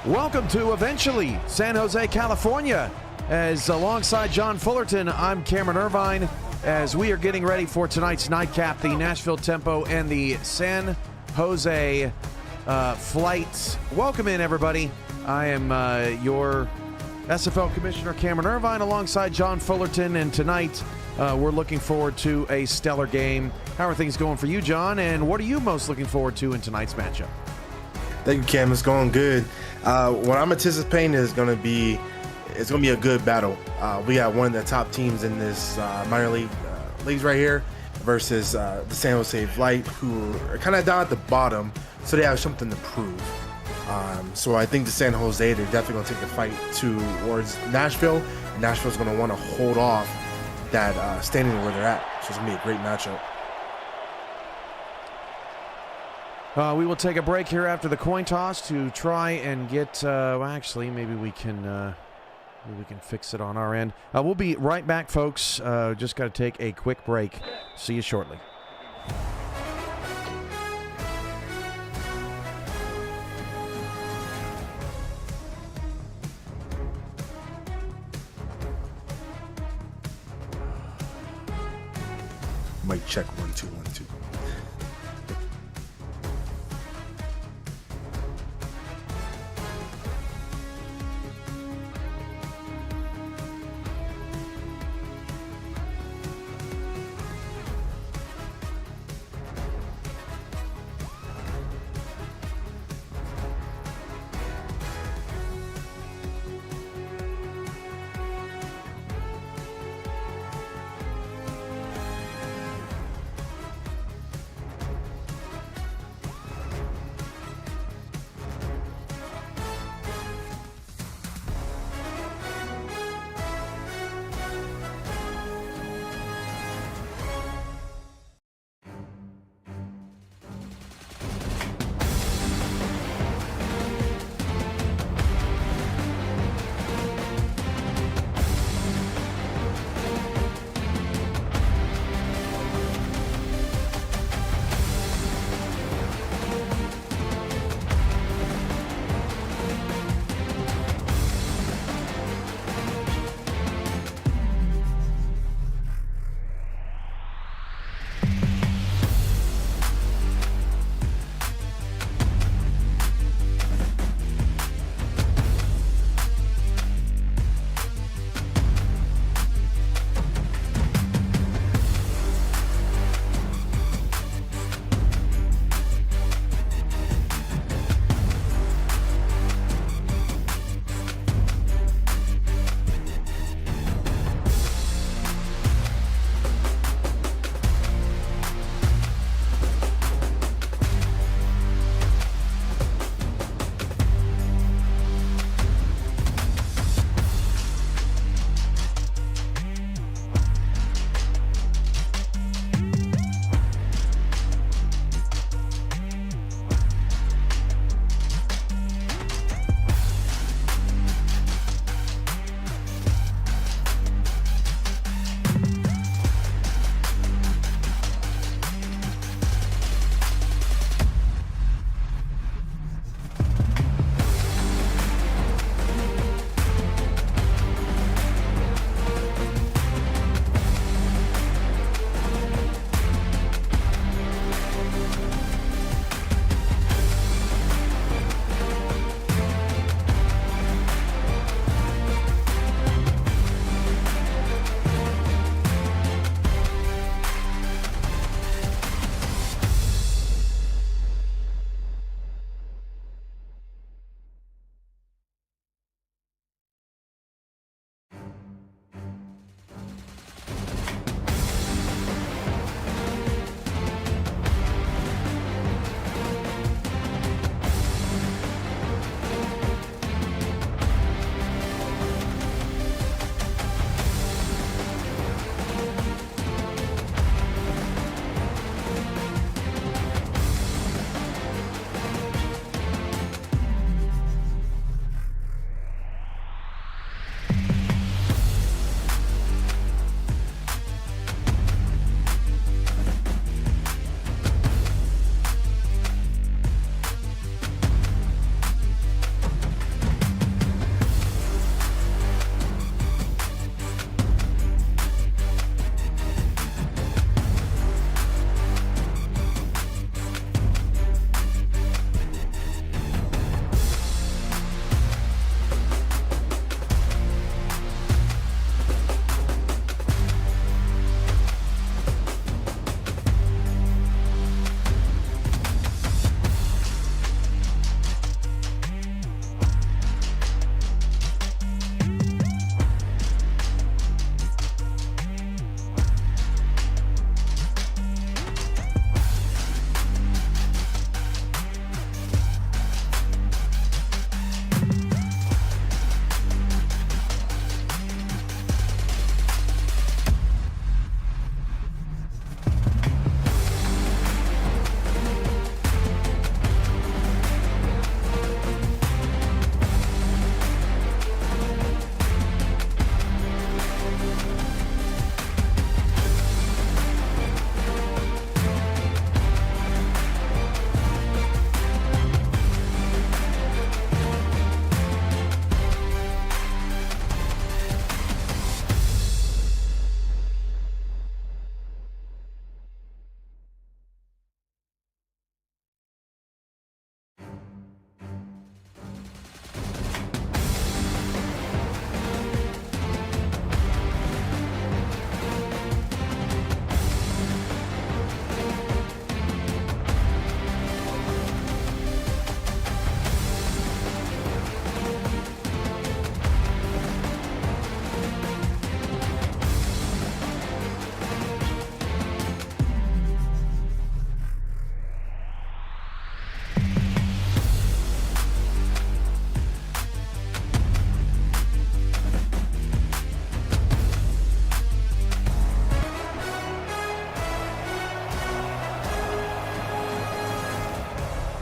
Welcome to eventually San Jose, California. As alongside John Fullerton, I'm Cameron Irvine. As we are getting ready for tonight's nightcap, the Nashville Tempo and the San Jose flights. Welcome in, everybody. I am your SFL Commissioner Cameron Irvine alongside John Fullerton, and tonight we're looking forward to a stellar game. How are things going for you, John, and what are you most looking forward to in tonight's matchup? Thank you, Cam. It's going good. What I'm anticipating is going to be a good battle. We got one of the top teams in this minor league leagues right here versus the San Jose Flight, who are kind of down at the bottom, so they have something to prove. So I think the San Jose, they're definitely going to take the fight towards Nashville. And Nashville's going to want to hold off that standing where they're at. So it's going to be a great matchup. We will take a break here after the coin toss to try and get. Well, actually, maybe we can fix it on our end. We'll be right back, folks. Just got to take a quick break. See you shortly. Mic check 1 2 1 2.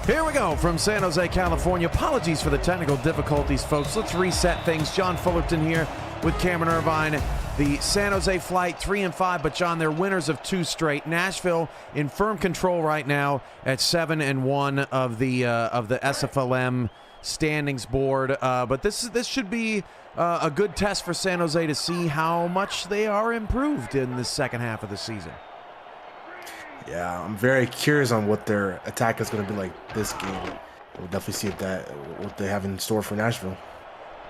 Here we go from San Jose, California. Apologies for the technical difficulties, folks. Let's reset things. John Fullerton here with Cameron Irvine. The San Jose flight 3-5, but John, they're winners of 2 straight. Nashville in firm control right now at 7-1 of the SFLm standings board. But this should be a good test for San Jose to see how much they are improved in the second half of the season. Yeah, I'm very curious on what their attack is going to be like this game. We'll definitely see what they have in store for Nashville.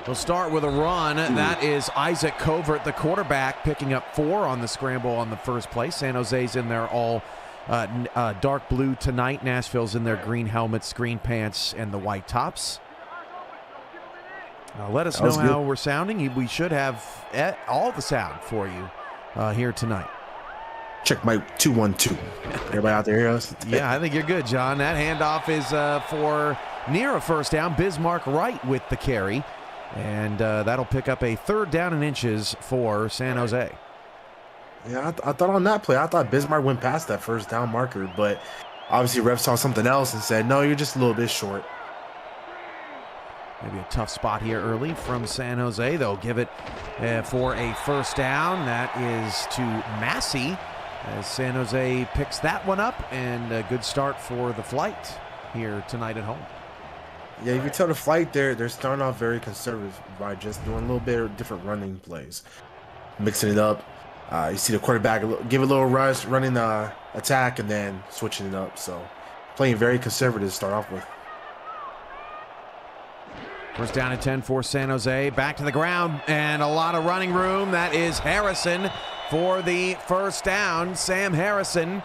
We'll start with a run. That is Isaac Covert, the quarterback, picking up 4 on the scramble on the first play. San Jose's in their all dark blue tonight. Nashville's in their green helmets, green pants, and the white tops. Let us know how we're sounding. We should have all the sound for you here tonight. Check my 2-1-2. Everybody out there hear us? Yeah, I think you're good, John. That handoff is for near a first down. Bismarck Wright with the carry. And that'll pick up a 3rd down and inches for San Jose. Yeah, I thought on that play, I thought Bismarck went past that first down marker. But obviously ref saw something else and said, no, you're just a little bit short. Maybe a tough spot here early from San Jose. They'll give it for a first down. That is to Massey. As San Jose picks that one up, and a good start for the flight here tonight at home. Yeah, you can tell the flight they're starting off very conservative by just doing a little bit of different running plays, mixing it up. You see the quarterback give a little rush, running the attack, and then switching it up. So playing very conservative to start off with. First down and 10 for San Jose. Back to the ground, and a lot of running room. That is Harrison for the first down. Sam Harrison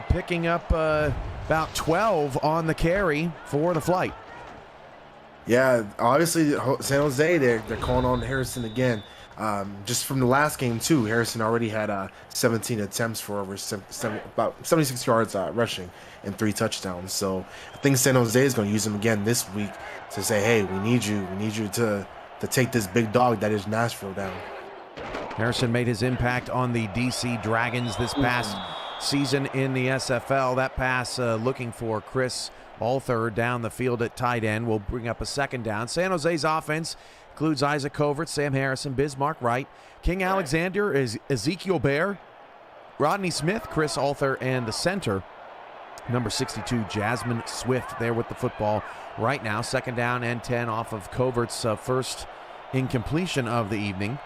picking up about 12 on the carry for the flight. Yeah, obviously San Jose, they're calling on Harrison again. Just from the last game too, Harrison already had 17 attempts for over about 76 yards rushing and 3 touchdowns. So I think San Jose is going to use him again this week to say, hey, we need you to take this big dog that is Nashville down. Harrison made his impact on the DC Dragons this past season in the SFL. That pass looking for Chris Althor down the field at tight end will bring up a 2nd down. San Jose's offense includes Isaac Covert, Sam Harrison, Bismarck Wright, King Alexander, Ezekiel Bear, Rodney Smith, Chris Althor, and the center, number 62, Jasmine Swift, there with the football right now. 2nd down and 10 off of Covert's first incompletion of the evening.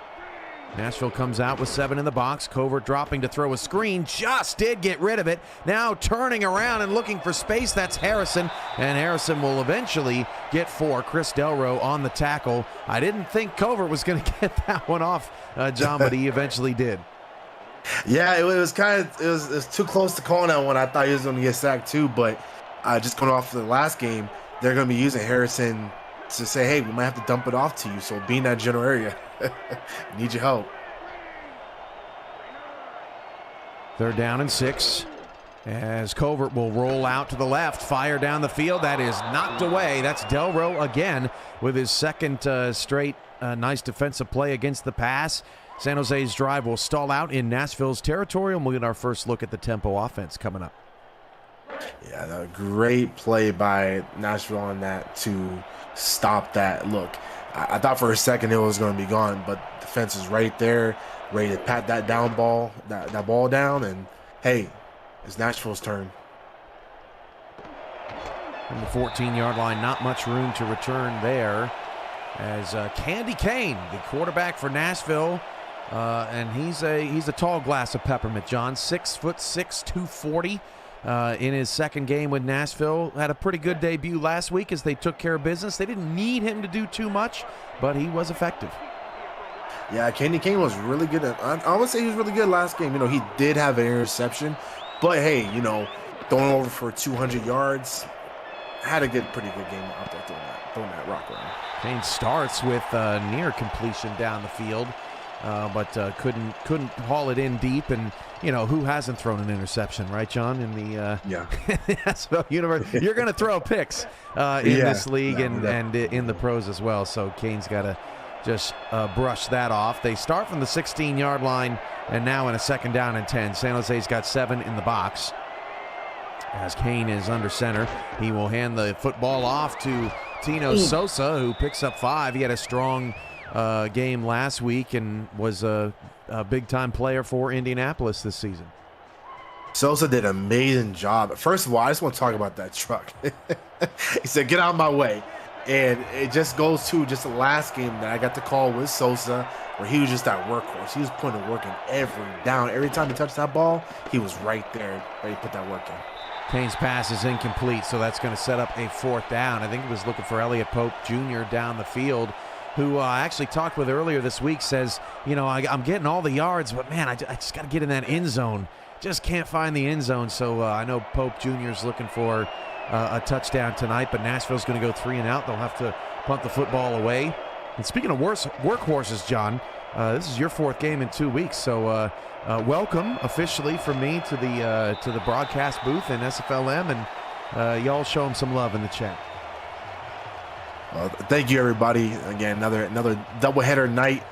Nashville comes out with 7 in the box. Covert dropping to throw a screen. Just did get rid of it. Now turning around and looking for space. That's Harrison. And Harrison will eventually get 4. Chris Delro on the tackle. I didn't think Covert was going to get that one off, John, but he eventually did. Yeah, it was too close to calling that one. I thought he was going to get sacked too, but just going off the last game, they're going to be using Harrison to say, hey, we might have to dump it off to you. So be in that general area. Need your help. 3rd down and 6 as Covert will roll out to the left, fire down the field. That is knocked away. That's Delro again with his 2nd straight nice defensive play against the pass. San Jose's drive will stall out in Nashville's territory, and we'll get our first look at the tempo offense coming up. Yeah, a great play by Nashville on that to stop that. Look, I thought for a second it was going to be gone, but the fence is right there, ready to pat that down ball, that ball down, and hey, it's Nashville's turn. From the 14-yard line, not much room to return there. As Candy Kane, the quarterback for Nashville, and he's a tall glass of peppermint, John. 6'6", 240. In his 2nd game with Nashville. Had a pretty good debut last week as they took care of business. They didn't need him to do too much, but he was effective. Yeah, Candy Kane was really good. I would say he was really good last game. He did have an interception, but hey, throwing over for 200 yards, had a pretty good game out there throwing that rock around. Kane starts with near completion down the field, but couldn't haul it in deep. And who hasn't thrown an interception, right, John? In the SFL universe, you're going to throw picks in this league and in the pros as well. So Kane's got to just brush that off. They start from the 16-yard line, and now in a 2nd down and 10. San Jose's got 7 in the box. As Kane is under center, he will hand the football off to Tino Sosa, who picks up 5. He had a strong game last week and was a big-time player for Indianapolis this season. Sosa did an amazing job. First of all, I just want to talk about that truck. He said, "Get out of my way." And it just goes to just the last game that I got to call with Sosa, where he was just that workhorse. He was putting the work in every down. Every time he touched that ball, he was right there, ready to put that work in. Kane's pass is incomplete, so that's going to set up a 4th down. I think he was looking for Elliott Pope Jr. down the field, who I actually talked with earlier this week, says, you know, I'm getting all the yards, but, man, I just got to get in that end zone. Just can't find the end zone, so I know Pope Jr. is looking for a touchdown tonight, but Nashville's going to go 3 and out. They'll have to punt the football away. And speaking of workhorses, John, this is your 4th game in 2 weeks, so welcome officially from me to the broadcast booth in SFLm, and y'all show them some love in the chat. Well, thank you, everybody. Again, another doubleheader night.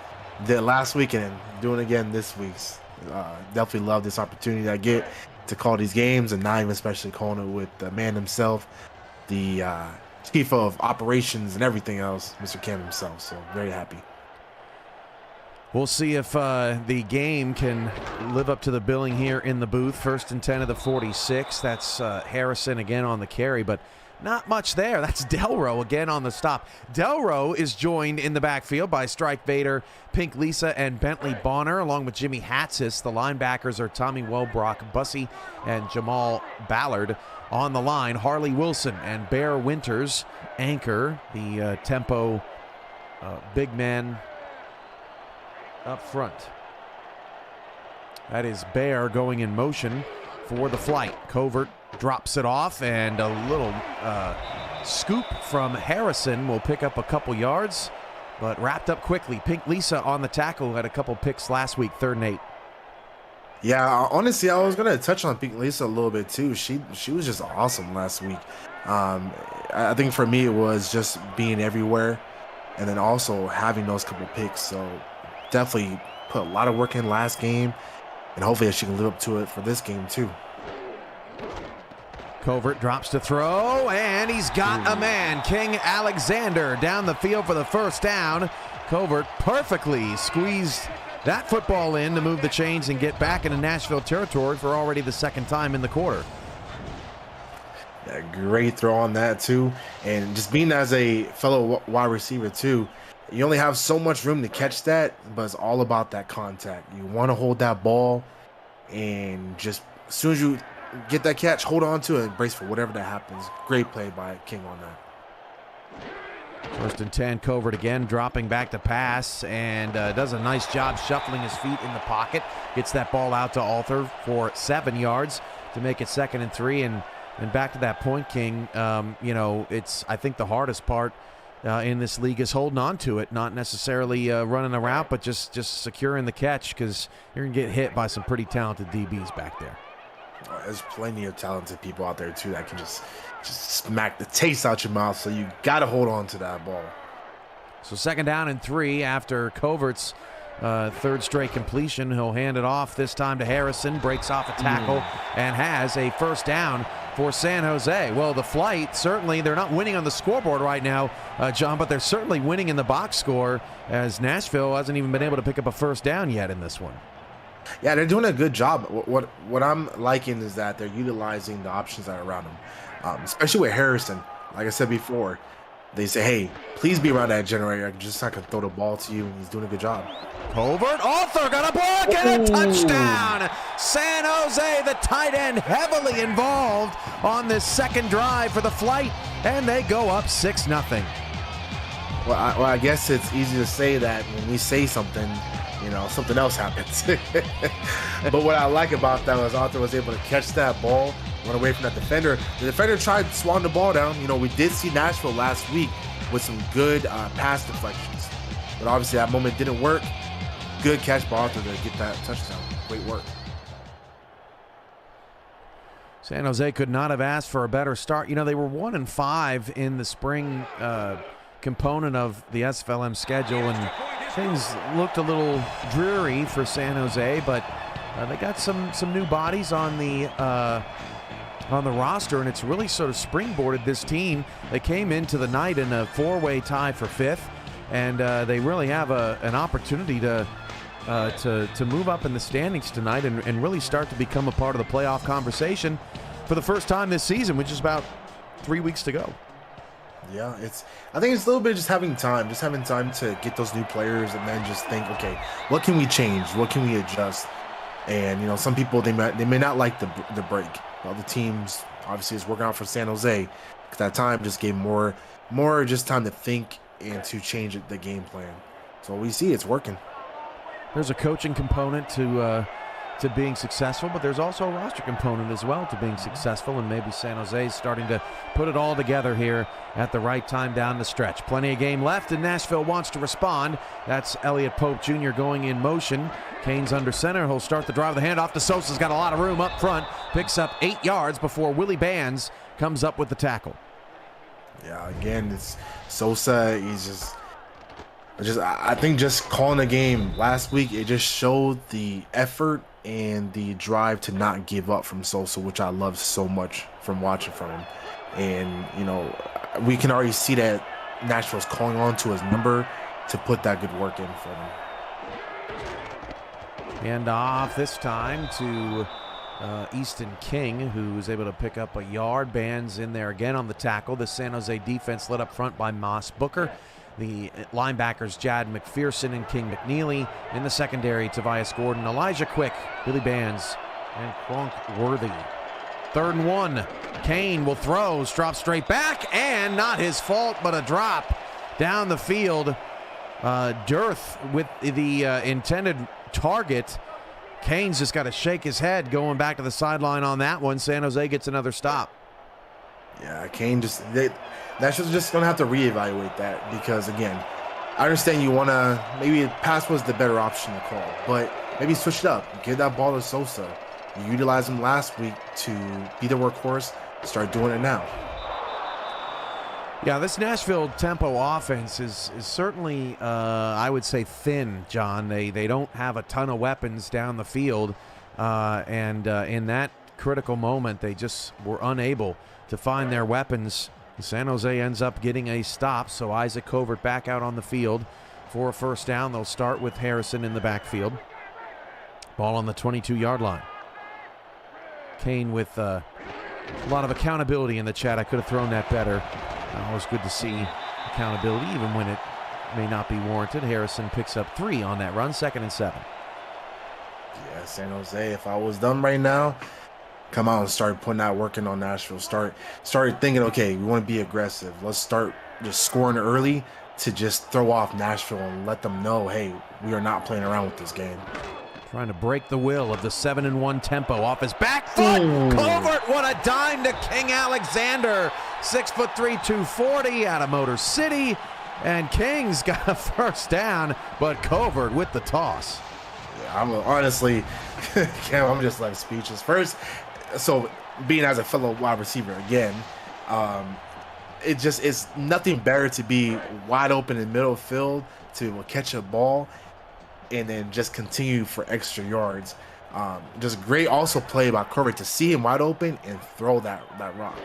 Did last week and doing it again this week. Definitely love this opportunity I get to call these games, and now even especially calling it with the man himself, the chief of operations and everything else, Mr. Cam himself. So very happy. We'll see if the game can live up to the billing here in the booth. 1st and 10 of the 46. That's Harrison again on the carry, but not much there. That's Delro again on the stop. Delro is joined in the backfield by Strike Vader, Pink Lisa, and Bentley Bonner, along with Jimmy Hatsis. The linebackers are Tommy Welbrock, Bussy, and Jamal Ballard. On the line, Harley Wilson and Bear Winters anchor the tempo big man up front. That is Bear going in motion for the flight. Covert drops it off, and a little scoop from Harrison will pick up a couple yards, but wrapped up quickly. Pink Lisa on the tackle, had a couple picks last week, 3rd and 8. Yeah, honestly, I was gonna touch on Pink Lisa a little bit too. She was just awesome last week. I think for me it was just being everywhere, and then also having those couple picks. So definitely put a lot of work in last game, and hopefully she can live up to it for this game too. Covert drops to throw, and he's got a man. King Alexander down the field for the 1st down. Covert perfectly squeezed that football in to move the chains and get back into Nashville territory for already the 2nd time in the quarter. Yeah, great throw on that too. And just being as a fellow wide receiver too, you only have so much room to catch that, but it's all about that contact. You want to hold that ball, and just as soon as you get that catch, hold on to it and brace for whatever that happens. Great play by King on that. 1st and 10, Covert again dropping back to pass, and does a nice job shuffling his feet in the pocket. Gets that ball out to Arthur for 7 yards to make it 2nd and 3. And back to that point, King, you know, it's, I think, the hardest part in this league is holding on to it, not necessarily running a route, but just securing the catch, because you're going to get hit by some pretty talented DBs back there. There's plenty of talented people out there too that can just smack the taste out your mouth, so you got to hold on to that ball. So 2nd down and 3 after Covert's 3rd straight completion. He'll hand it off this time to Harrison, breaks off a tackle, and has a 1st down for San Jose. Well, the flight, certainly they're not winning on the scoreboard right now, John, but they're certainly winning in the box score, as Nashville hasn't even been able to pick up a 1st down yet in this one. Yeah, they're doing a good job. What I'm liking is that they're utilizing the options that are around them, especially with Harrison. Like I said before, they say, hey, please be around that generator. I'm just not going to throw the ball to you, and he's doing a good job. Covert, Arthur got a block and a touchdown. San Jose, the tight end, heavily involved on this 2nd drive for the flight, and they go up 6-0. Well, I guess it's easy to say that when we say something, you know, something else happens. But what I like about that was Arthur was able to catch that ball, run away from that defender. The defender tried to swan the ball down. You know, we did see Nashville last week with some good pass deflections, but obviously that moment didn't work. Good catch by Arthur to get that touchdown. Great work. San Jose could not have asked for a better start. You know, they were 1-5 in the spring component of the SFLm schedule, and things looked a little dreary for San Jose, but they got some new bodies on the on the roster, and it's really sort of springboarded this team. They came into the night in a 4-way tie for 5th, and they really have an opportunity to move up in the standings tonight and really start to become a part of the playoff conversation for the first time this season, which is about 3 weeks to go. Yeah, I think it's a little bit just having time to get those new players and then just think, okay, what can we change? What can we adjust? And, you know, some people, they may not like the break. The teams, obviously, is working out for San Jose. Because that time just gave more just time to think and to change the game plan. So we see it's working. There's a coaching component to being successful, but there's also a roster component as well to being successful, and maybe San Jose is starting to put it all together here at the right time down the stretch. Plenty of game left, and Nashville wants to respond. That's Elliot Pope Jr. going in motion. Kane's under center. He'll start the drive. The handoff to Sosa's got a lot of room up front. Picks up 8 yards before Willie Bands comes up with the tackle. Yeah, again, it's Sosa. He's I think just calling a game last week, it just showed the effort and the drive to not give up from Sosa, which I love so much from watching from him. And, you know, we can already see that Nashville's calling on to his number to put that good work in for him. And off this time to Easton King, who's able to pick up a yard. Bands in there again on the tackle. The San Jose defense led up front by Moss Booker. The linebackers, Jad McPherson and King McNeely. In the secondary, Tobias Gordon, Elijah Quick, Billy Bands, and Kronk Worthy. 3rd and 1. Kane will throw, drop straight back, and not his fault, but a drop down the field. Dearth with the intended target. Kane's just got to shake his head going back to the sideline on that one. San Jose gets another stop. Yeah, Kane Nashville's just going to have to reevaluate that because, again, I understand you want to, maybe pass was the better option to call, but maybe switch it up. Give that ball to Sosa. You utilized him last week to be the workhorse. Start doing it now. Yeah, this Nashville tempo offense is certainly, I would say, thin, John. They don't have a ton of weapons down the field, and in that critical moment, they just were unable to find their weapons. San Jose ends up getting a stop, so Isaac Covert back out on the field for a first down. They'll start with Harrison in the backfield. Ball on the 22-yard line. Kane with a lot of accountability in the chat. I could have thrown that better. Always good to see accountability, even when it may not be warranted. Harrison picks up 3 on that run, 2nd and 7. Yeah, San Jose, if I was them right now, come out and start putting that work in on Nashville. Start thinking, okay, we want to be aggressive. Let's start just scoring early to just throw off Nashville and let them know, hey, we are not playing around with this game. Trying to break the will of the 7-1 tempo off his back foot. Covert, what a dime to King Alexander. 6'3", 240 out of Motor City. And King's got a first down, but Covert with the toss. Yeah, honestly, Cam, I'm just like speechless. First, so being as a fellow wide receiver again, it's nothing better to be wide open in the middle of the field to catch a ball and then just continue for extra yards. Just great also play by Covert to see him wide open and throw that rock.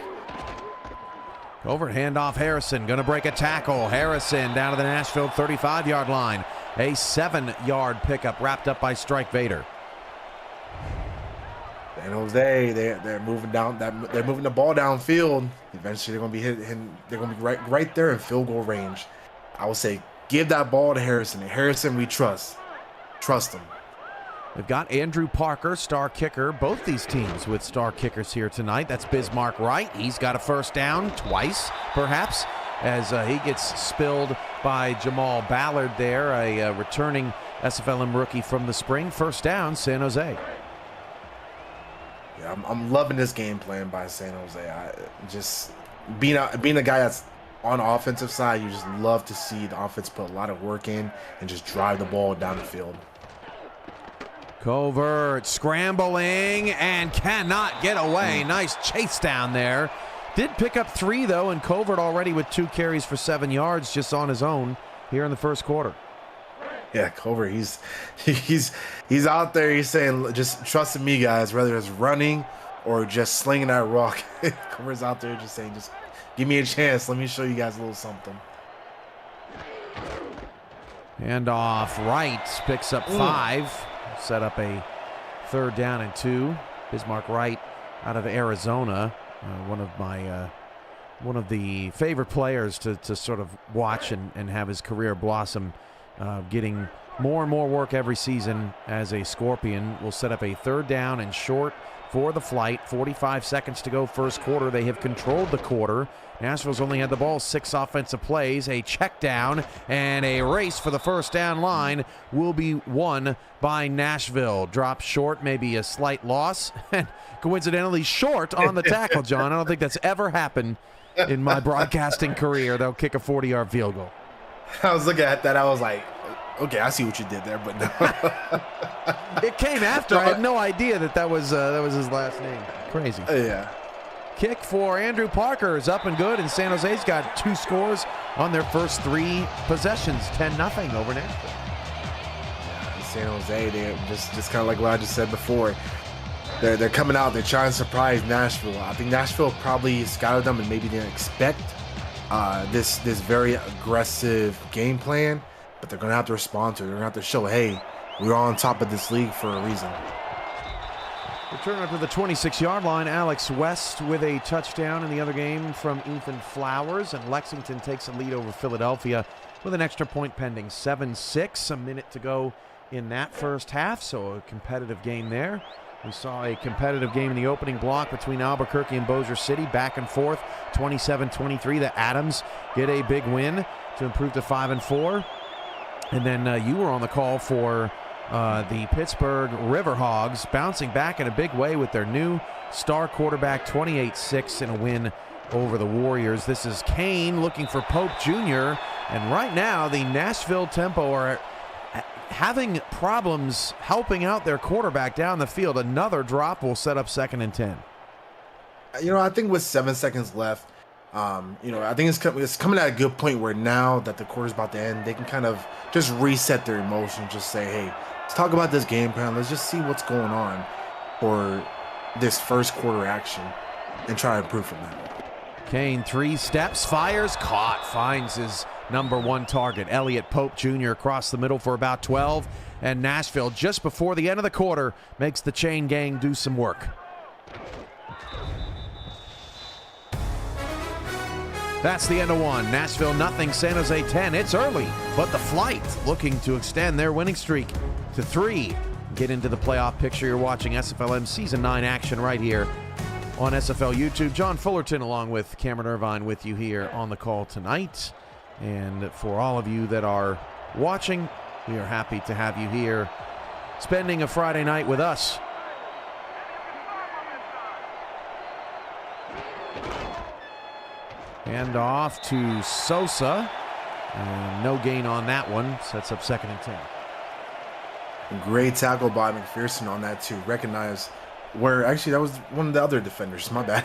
Covert handoff Harrison, going to break a tackle. Harrison down to the Nashville 35-yard line. A 7-yard pickup wrapped up by Strike Vader. San Jose, they're moving down. They're moving the ball downfield. Eventually, they're going to be hitting. They're going to be right there in field goal range. I would say give that ball to Harrison. And Harrison, we trust. Trust him. They've got Andrew Parker, star kicker. Both these teams with star kickers here tonight. That's Bismarck Wright. He's got a first down twice, perhaps, as he gets spilled by Jamal Ballard there, a returning SFLm rookie from the spring. First down, San Jose. Yeah, I'm loving this game plan by San Jose. I just being a guy that's on the offensive side, you just love to see the offense put a lot of work in and just drive the ball down the field. Covert scrambling and cannot get away. Nice chase down there. Did pick up 3 though, and Covert already with 2 carries for 7 yards just on his own here in the first quarter. Yeah, Covert, he's out there. He's saying, just trust in me, guys, whether it's running or just slinging that rock. Comer's out there just saying, just give me a chance. Let me show you guys a little something. And off right, picks up 5. Set up a 3rd down and 2. Bismarck Wright out of Arizona, one of the favorite players to sort of watch and have his career blossom, getting more and more work every season as a Scorpion. Will set up a 3rd down and short for the flight. 45 seconds to go first quarter. They have controlled the quarter. Nashville's only had the ball 6 offensive plays. A check down and a race for the first down line will be won by Nashville. Drop short, maybe a slight loss. And coincidentally short on the tackle, John. I don't think that's ever happened in my broadcasting career. They'll kick a 40-yard field goal. I was looking at that. I was like, okay, I see what you did there, but no. It came after. I had no idea that was his last name. Crazy. Yeah. Kick for Andrew Parker is up and good, and San Jose's got 2 scores on their first 3 possessions. 10-0 over Nashville. Yeah, San Jose, they're just kind of like what I just said before. They're coming out. They're trying to surprise Nashville. I think Nashville probably scouted them and maybe didn't expect this very aggressive game plan, but they're going to have to respond to it. They're going to have to show, hey, we're on top of this league for a reason. Return up to the 26-yard line. Alex West with a touchdown in the other game from Ethan Flowers, and Lexington takes a lead over Philadelphia with an extra point pending. 7-6, a minute to go in that first half, so a competitive game there. We saw a competitive game in the opening block between Albuquerque and Bossier City, back and forth, 27-23. The Adams get a big win to improve to 5-4. And then you were on the call for the Pittsburgh Riverhogs, bouncing back in a big way with their new star quarterback, 28-6 in a win over the Warriors. This is Kane looking for Pope Jr., and right now the Nashville Tempo are having problems helping out their quarterback down the field. Another drop will set up 2nd and 10. You know, I think with 7 seconds left, I think it's coming at a good point where now that the quarter's about to end, they can kind of just reset their emotions, just say, hey, let's talk about this game plan. Let's just see what's going on for this first quarter action and try to improve from that. Kane 3 steps, fires, caught, finds his number 1 target. Elliott Pope Jr. across the middle for about 12, and Nashville, just before the end of the quarter, makes the chain gang do some work. That's the end of 1. Nashville nothing, San Jose 10. It's early, but the Flight looking to extend their winning streak to 3. Get into the playoff picture. You're watching SFLm Season 9 action right here on SFL YouTube. John Fullerton along with Cameron Irvine with you here on the call tonight. And for all of you that are watching, we are happy to have you here spending a Friday night with us. Hand off to Sosa, and no gain on that one. Sets up 2nd and 10. Great tackle by McPherson on that too. Recognize where, actually that was one of the other defenders, my bad.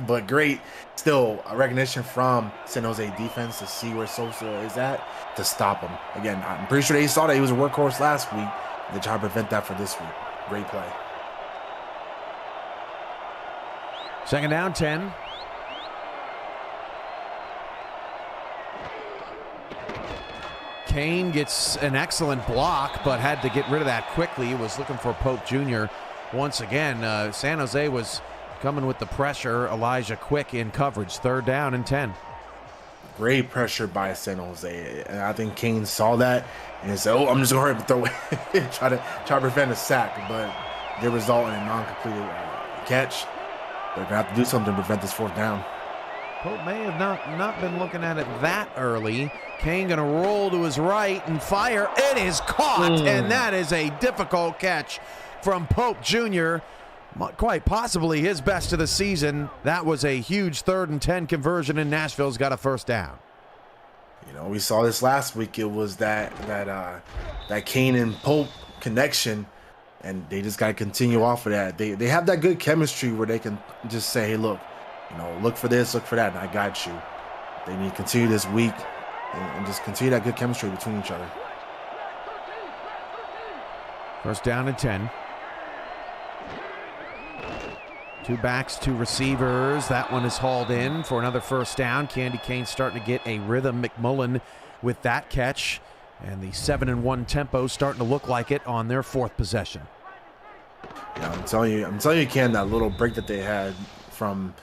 But great still recognition from San Jose defense to see where Sosa is at to stop him. Again, I'm pretty sure they saw that he was a workhorse last week. They try to prevent that for this week. Great play. 2nd down, 10. Kane gets an excellent block, but had to get rid of that quickly. He was looking for Pope Jr. once again. San Jose was coming with the pressure. Elijah Quick in coverage. 3rd down and 10. Great pressure by San Jose. And I think Kane saw that and he said, oh, I'm just going to hurry up and throw it. try to prevent a sack, but they result in a non-completed catch. They're going to have to do something to prevent this 4th down. Pope may have not been looking at it that early. Kane going to roll to his right and fire. It is caught, and that is a difficult catch from Pope Jr. Quite possibly his best of the season. That was a huge 3rd and 10 conversion, and Nashville's got a 1st down. You know, we saw this last week. It was that Kane and Pope connection, and they just got to continue off of that. They have that good chemistry where they can just say, hey, look, look for this, look for that, and I got you. They need to continue this week and just continue that good chemistry between each other. 1st down and 10. Two backs, two receivers. That one is hauled in for another first down. Candy Cane starting to get a rhythm. McMullen with that catch. And the 7-1 tempo starting to look like it on their fourth possession. Yeah, I'm telling you, Ken, that little break that they had from,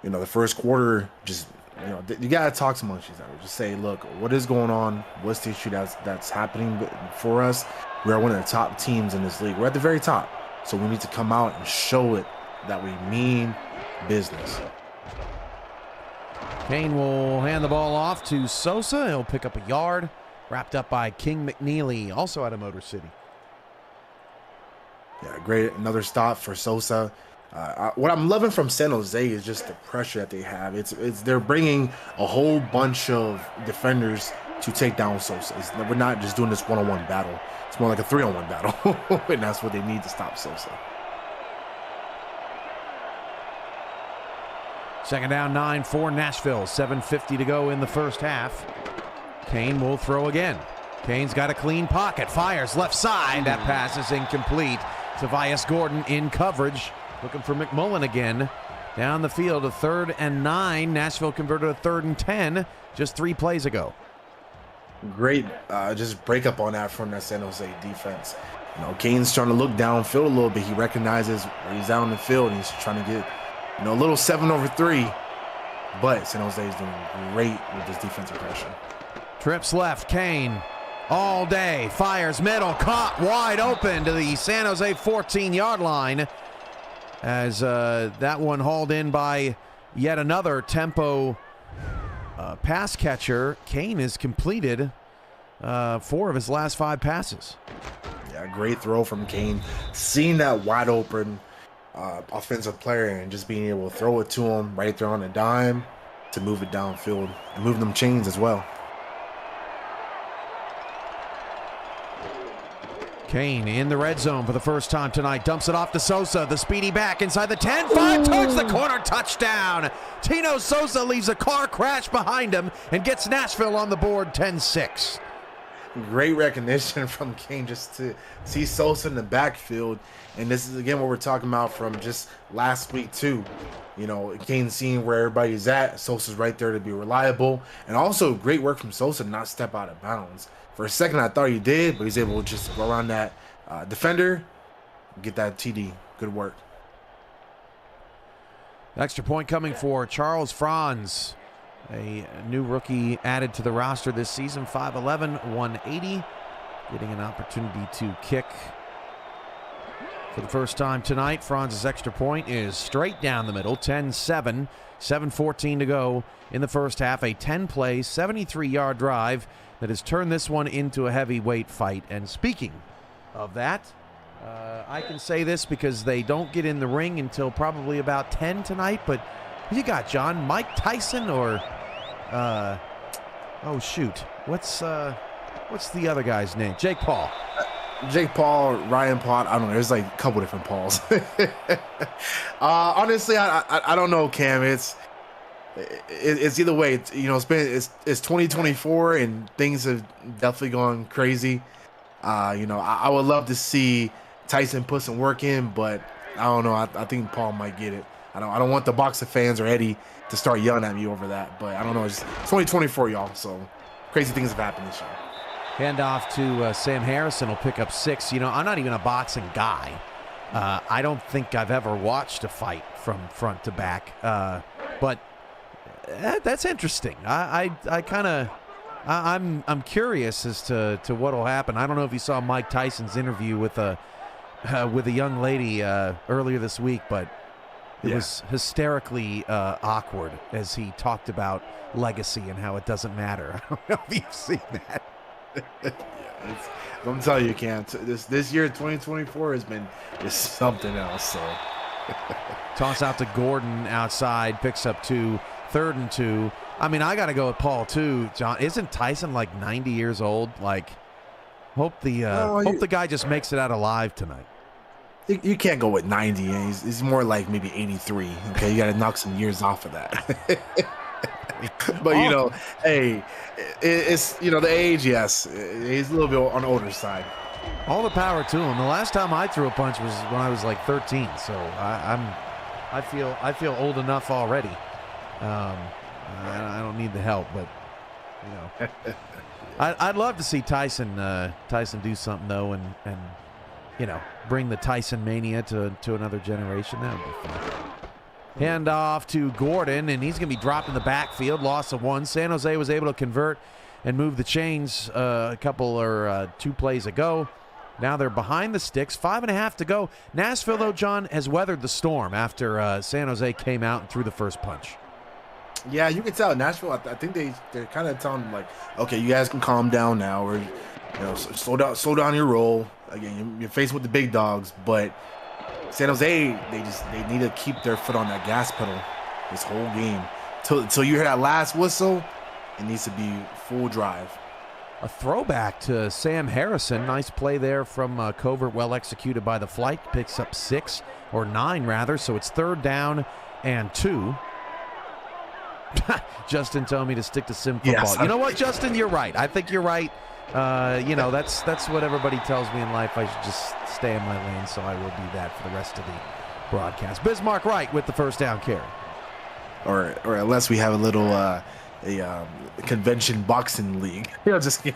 the first quarter, just, you got to talk amongst each other. Just say, look, what is going on? What's the issue that's happening for us? We are one of the top teams in this league. We're at the very top. So we need to come out and show it that we mean business. Kane will hand the ball off to Sosa. He'll pick up a yard. Wrapped up by King McNeely, also out of Motor City. Yeah, great. Another stop for Sosa. What I'm loving from San Jose is just the pressure that they have. They're bringing a whole bunch of defenders to take down Sosa. We're not just doing this one-on-one battle. It's more like a 3-on-1 battle, and that's what they need to stop Sosa. Second down, 9 for Nashville. 7:50 to go in the first half. Kane will throw again. Kane's got a clean pocket. Fires left side. That pass is incomplete. Tobias Gordon in coverage. Looking for McMullen again. Down the field, a 3rd and 9. Nashville converted a 3rd and 10 just 3 plays ago. Great just break up on that from that San Jose defense. Kane's trying to look downfield a little bit. He recognizes where he's out in the field, and he's trying to get, a little 7-over-3. But San Jose is doing great with this defensive pressure. Trips left, Kane all day, fires middle, caught wide open to the San Jose 14-yard line as that one hauled in by yet another tempo pass catcher. Kane has completed 4 of his last 5 passes. Yeah, great throw from Kane. Seeing that wide open offensive player and just being able to throw it to him right there on a dime to move it downfield and move them chains as well. Kane in the red zone for the first time tonight. Dumps it off to Sosa. The speedy back inside the 10-5. Turns the corner. Touchdown. Tino Sosa leaves a car crash behind him and gets Nashville on the board 10-6. Great recognition from Kane just to see Sosa in the backfield. And this is, again, what we're talking about from just last week, too. Kane seeing where everybody's at. Sosa's right there to be reliable. And also great work from Sosa to not step out of bounds. For a second, I thought he did, but he's able to just go around that defender, get that TD. Good work. Extra point coming for Charles Franz, a new rookie added to the roster this season, 5'11", 180, getting an opportunity to kick for the first time tonight. Franz's extra point is straight down the middle, 10-7, 7:14 to go in the first half. A 10-play, 73-yard drive that has turned this one into a heavyweight fight. And speaking of that, I can say this because they don't get in the ring until probably about 10 tonight. But who you got, John? Mike Tyson or oh shoot, what's the other guy's name? Jake Paul. Jake Paul, Ryan Paul. I don't know. There's like a couple different Pauls. Honestly, I don't know, Cam. It's either way. It's 2024 and things have definitely gone crazy. I would love to see Tyson put some work in, but I don't know. I think Paul might get it. I don't want the Boxer fans or Eddie to start yelling at me over that, but I don't know. It's 2024, y'all. So crazy things have happened this year. Handoff to Sam Harrison will pick up 6. I'm not even a boxing guy. I don't think I've ever watched a fight from front to back, but that's interesting. I'm curious as to what will happen. I don't know if you saw Mike Tyson's interview with a young lady earlier this week, but it was hysterically awkward as he talked about legacy and how it doesn't matter. I don't know if you've seen that. I'm telling you, Cam, this year 2024 has been just something else. So toss out to Gordon outside, picks up 2, 3rd and 2. I mean, I got to go with Paul too, John. Isn't Tyson like 90 years old? Like, hope the guy just makes it out alive tonight. You can't go with 90. He's more like maybe 83. Okay, you got to knock some years off of that. But hey, it's the age. Yes, he's a little bit on the older side. All the power to him. The last time I threw a punch was when I was like 13. So I feel old enough already. I don't need the help, but you know, I'd love to see Tyson do something though, and you know, bring the Tyson mania to another generation. That would be fun. Hand off to Gordon, and he's going to be dropped in the backfield. Loss of 1. San Jose was able to convert and move the chains a couple or 2 plays ago. Now they're behind the sticks. 5.5 to go. Nashville, though, John, has weathered the storm after San Jose came out and threw the first punch. Yeah, you can tell Nashville. I think they're kind of telling them, like, okay, you guys can calm down now, or slow down your roll. Again, you're facing with the big dogs, but San Jose, they need to keep their foot on that gas pedal this whole game. Till you hear that last whistle, it needs to be full drive. A throwback to Sam Harrison. Nice play there from Covert, well executed by the flight. Picks up 6, or 9 rather, so it's 3rd down and 2. Justin telling me to stick to sim football. Yes, you know what, Justin? You're right. I think you're right. You know, that's what everybody tells me in life. I should just stay in my lane, so I will do that for the rest of the broadcast. Bismarck Wright with the first down carry. Or unless we have a little convention boxing league. Just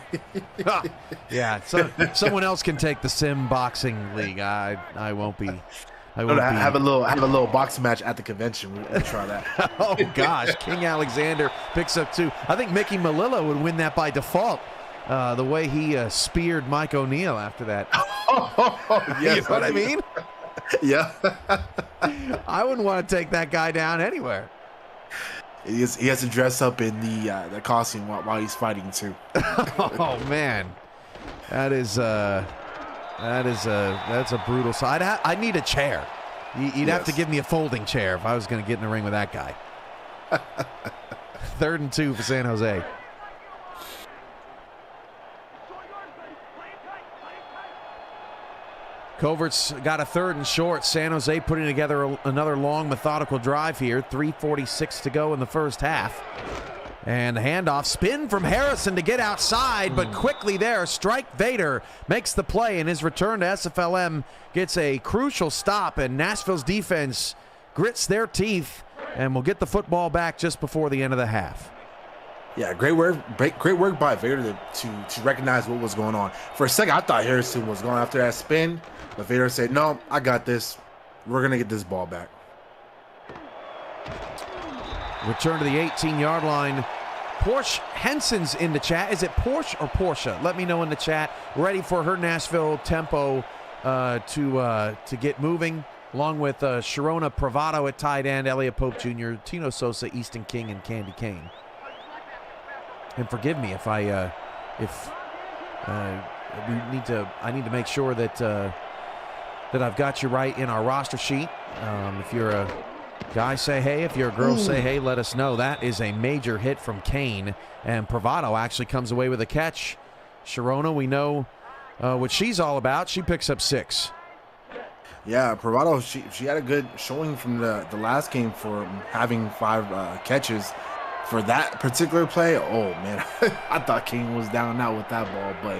yeah, so someone else can take the sim boxing league. I won't be. Have a little boxing match at the convention. We'll try that. Oh gosh, King Alexander picks up 2. I think Mickey Malillo would win that by default. The way he speared Mike O'Neill after that. Yes, you know what I mean? Yeah. I wouldn't want to take that guy down anywhere. He has to dress up in the costume while he's fighting too. Oh man, that's a brutal side. I need a chair. You'd have to give me a folding chair if I was going to get in the ring with that guy. 3rd and 2 for San Jose. Covert's got a 3rd and short. San Jose putting together another long, methodical drive here. 3:46 to go in the first half. And the handoff, spin from Harrison to get outside, but quickly there, Strike Vader makes the play, and his return to SFLm gets a crucial stop, and Nashville's defense grits their teeth and will get the football back just before the end of the half. Yeah, great work by Vader to recognize what was going on. For a second, I thought Harrison was going after that spin, but Vader said, no, I got this. We're going to get this ball back. Return to the 18-yard line. Porsche Henson's in the chat. Is it Porsche or Porsche? Let me know in the chat. Ready for her Nashville tempo to get moving, along with Sharona Privado at tight end, Elliot Pope Jr., Tino Sosa, Easton King, and Candy Kane. And forgive me if I need to make sure that I've got you right in our roster sheet. If you're a guy, say hey. If you're a girl, say hey. Let us know. That is a major hit from Kane, and Privado actually comes away with a catch. Sharona, we know what she's all about. She picks up 6. Yeah, Privado, she had a good showing from the last game for having 5 catches. For that particular play, oh man, I thought King was down and out with that ball, but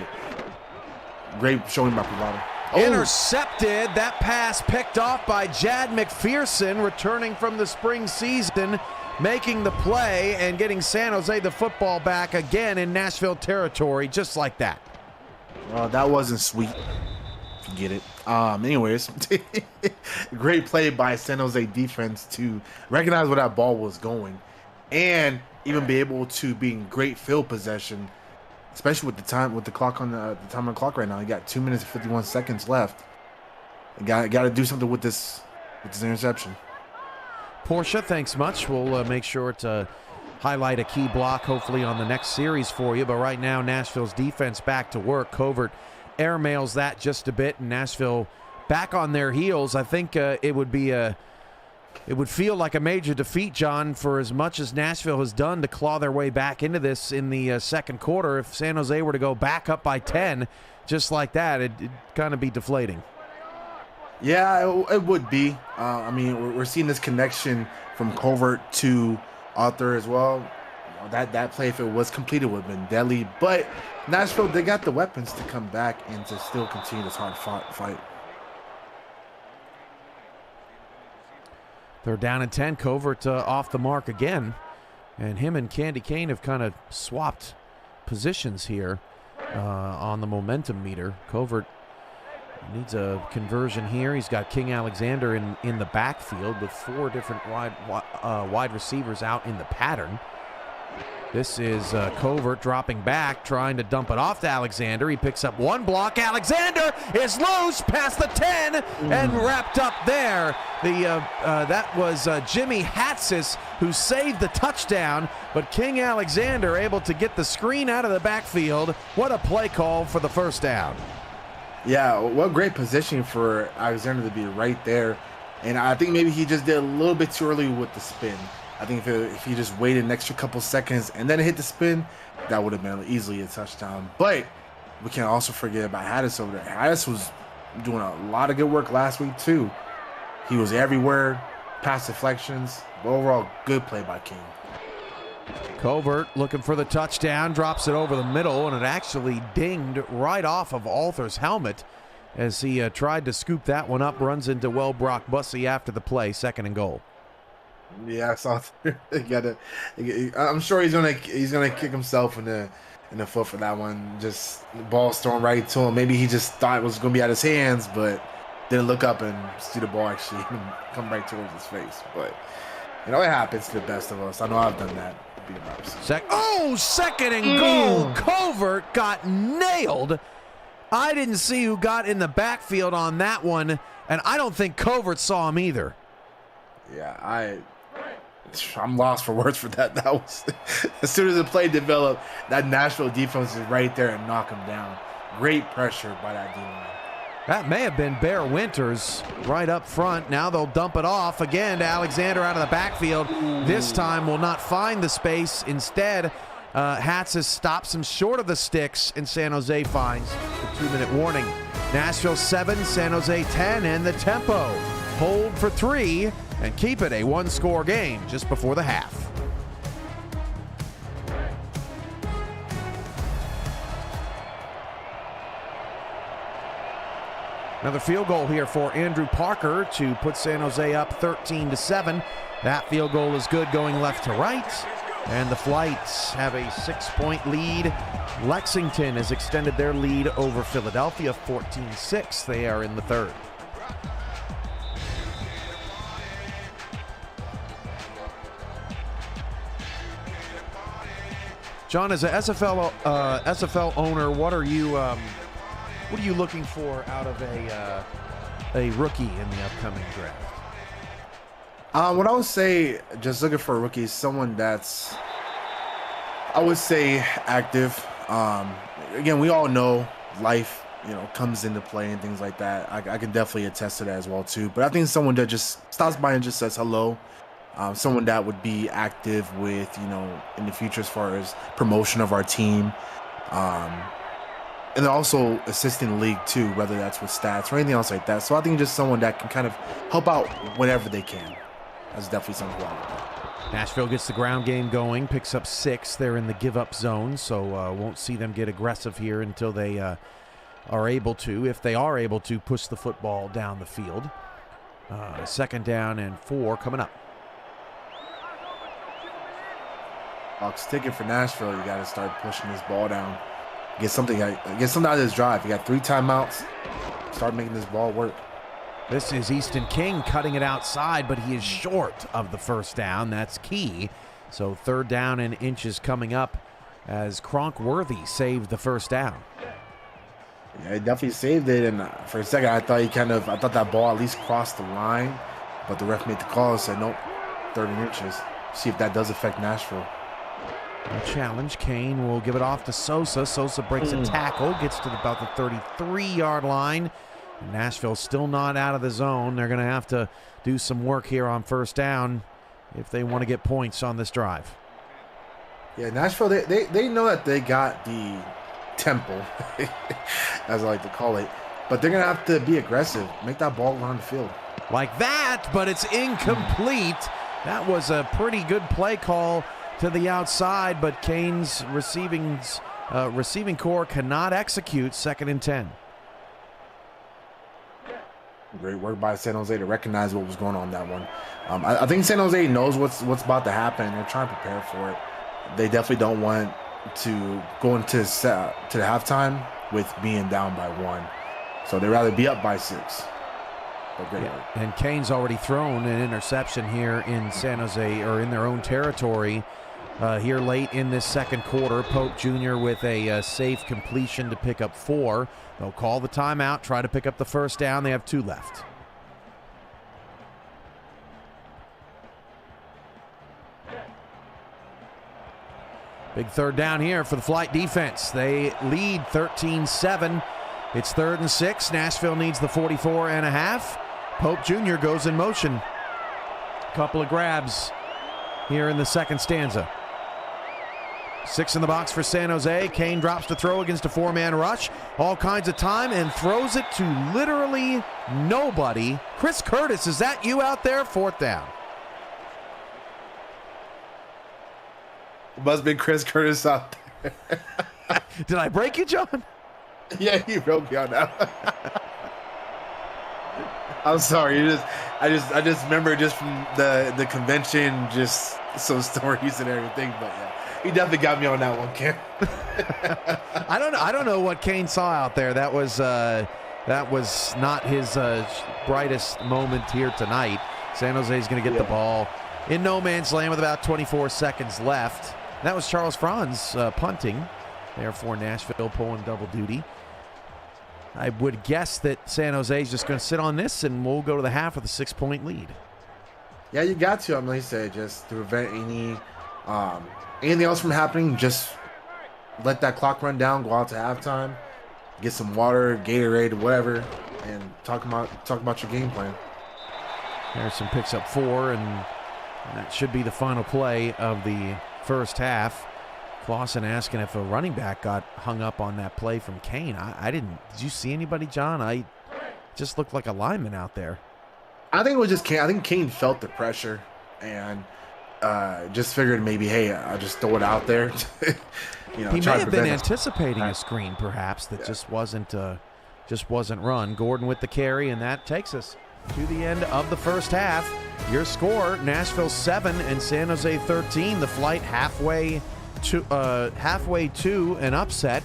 great showing by Privado. Intercepted. That pass picked off by Jad McPherson, returning from the spring season, making the play and getting San Jose the football back again in Nashville territory, just like that. Well, that wasn't sweet. Forget it. Anyways, great play by San Jose defense to recognize where that ball was going, and even be able to be in great field possession, especially with the time with the clock on the time on the clock right now. You got 2 minutes and 51 seconds left. You got to do something with this interception. Portia, thanks much. We'll make sure to highlight a key block hopefully on the next series for you. But right now, Nashville's defense back to work. Covert airmails that just a bit, and Nashville back on their heels. I think it would feel like a major defeat, John, for as much as Nashville has done to claw their way back into this in the second quarter. If San Jose were to go back up by 10, just like that, it'd kind of be deflating. Yeah, it would be. I mean, we're seeing this connection from Covert to Arthur as well. That play, if it was completed, would have been deadly. But Nashville, they got the weapons to come back and to still continue this hard fight. They're down and 10. Covert off the mark again. And him and Candy Cane have kind of swapped positions here on the momentum meter. Covert needs a conversion here. He's got King Alexander in the backfield with 4 different wide receivers out in the pattern. This is Covert dropping back, trying to dump it off to Alexander. He picks up 1 block. Alexander is loose past the 10 and wrapped up there. That was Jimmy Hatsis who saved the touchdown, but King Alexander able to get the screen out of the backfield. What a play call for the first down. Yeah, what great position for Alexander to be right there. And I think maybe he just did a little bit too early with the spin. I think if he just waited an extra couple seconds and then hit the spin, that would have been easily a touchdown. But we can't also forget about Hattis over there. Hattis was doing a lot of good work last week too. He was everywhere, pass deflections, but overall good play by King. Covert looking for the touchdown, drops it over the middle, and it actually dinged right off of Arthur's helmet as he tried to scoop that one up, runs into Brock Bussey after the play, 2nd and goal. Yeah, I saw. I'm sure he's gonna kick himself in the foot for that one. Just the ball thrown right to him. Maybe he just thought it was gonna be out of his hands, but didn't look up and see the ball actually come right towards his face. But it happens to the best of us. I know I've done that. 2nd and goal. Covert got nailed. I didn't see who got in the backfield on that one, and I don't think Covert saw him either. Yeah, I'm lost for words for that. That was as soon as the play developed, that Nashville defense is right there and knock him down. Great pressure by that D-line. That may have been Bear Winters right up front. Now they'll dump it off again to Alexander out of the backfield. This time will not find the space. Instead, Hatsis stops him short of the sticks, and San Jose finds the 2-minute warning. Nashville 7, San Jose 10, and the tempo. Hold for 3 and keep it a 1-score game just before the half. Another field goal here for Andrew Parker to put San Jose up 13-7. That field goal is good going left to right. And the Flights have a 6-point lead. Lexington has extended their lead over Philadelphia 14-6. They are in the 3rd. John, as an SFL owner, what are you looking for out of a rookie in the upcoming draft? What I would say, just looking for a rookie, is someone that's, I would say, active. Again, we all know life, comes into play and things like that. I can definitely attest to that as well too. But I think someone that just stops by and just says hello. Someone that would be active with, in the future as far as promotion of our team. And also assisting the league too, whether that's with stats or anything else like that. So I think just someone that can kind of help out whenever they can. That's definitely something wrong with that. Nashville gets the ground game going, picks up 6. They're in the give-up zone, so won't see them get aggressive here until they are able to, if they are able to, push the football down the field. 2nd down and 4 coming up. Clock's ticking for Nashville. You got to start pushing this ball down. Get something out of this drive. You got 3 timeouts. Start making this ball work. This is Easton King cutting it outside, but he is short of the first down. That's key. So 3rd down and inches coming up as Kronkworthy saved the first down. Yeah, he definitely saved it. And for a second, I thought that ball at least crossed the line, but the ref made the call and said, nope, 30 inches. See if that does affect Nashville. A challenge. Kane will give it off to Sosa. Sosa breaks a tackle, gets to about the 33-yard line. Nashville still not out of the zone. They're going to have to do some work here on first down if they want to get points on this drive. Yeah, Nashville, they know that they got the tempo, as I like to call it, but they're going to have to be aggressive, make that ball around the field. Like that, but it's incomplete. That was a pretty good play call to the outside, but Kane's receiving core cannot execute. 2nd and 10. Great work by San Jose to recognize what was going on that one. I think San Jose knows what's about to happen. They're trying to prepare for it. They definitely don't want to go into the halftime with being down by 1. So they'd rather be up by 6. But great work. And Kane's already thrown an interception here in San Jose, or in their own territory, here late in this second quarter. Pope Jr. with a safe completion to pick up 4. They'll call the timeout, try to pick up the first down. They have 2 left. Big third down here for the Flight defense. They lead 13-7. It's 3rd and 6. Nashville needs the 44.5. Pope Jr. goes in motion. Couple of grabs here in the second stanza. 6 in the box for San Jose. Kane drops to throw against a 4-man rush. All kinds of time and throws it to literally nobody. Chris Curtis, is that you out there? 4th down. Must have been Chris Curtis out there. Did I break you, John? Yeah, you broke me on that. I'm sorry. I just remember just from the convention, just some stories and everything. But yeah, he definitely got me on that one, Cam. I don't know what Kane saw out there. That was not his brightest moment here tonight. San Jose is going to get the ball in no man's land with about 24 seconds left. That was Charles Franz punting. Therefore, Nashville pulling double duty. I would guess that San Jose is just going to sit on this, and we'll go to the half with a 6-point lead. Yeah, you got to. I'm going to say, just to prevent anything else from happening, just let that clock run down, go out to halftime, get some water, Gatorade, whatever, and talk about your game plan. Harrison picks up 4, and that should be the final play of the first half. Clausen asking if a running back got hung up on that play from Kane. I didn't. Did you see anybody, John? I just looked like a lineman out there. I think it was just Kane. I think Kane felt the pressure and just figured maybe, hey, I'll just throw it out there. He may have been anticipating a screen, perhaps, that just wasn't run. Gordon with the carry, and that takes us to the end of the first half. Your score: Nashville 7 and San Jose 13. The Flight halfway to an upset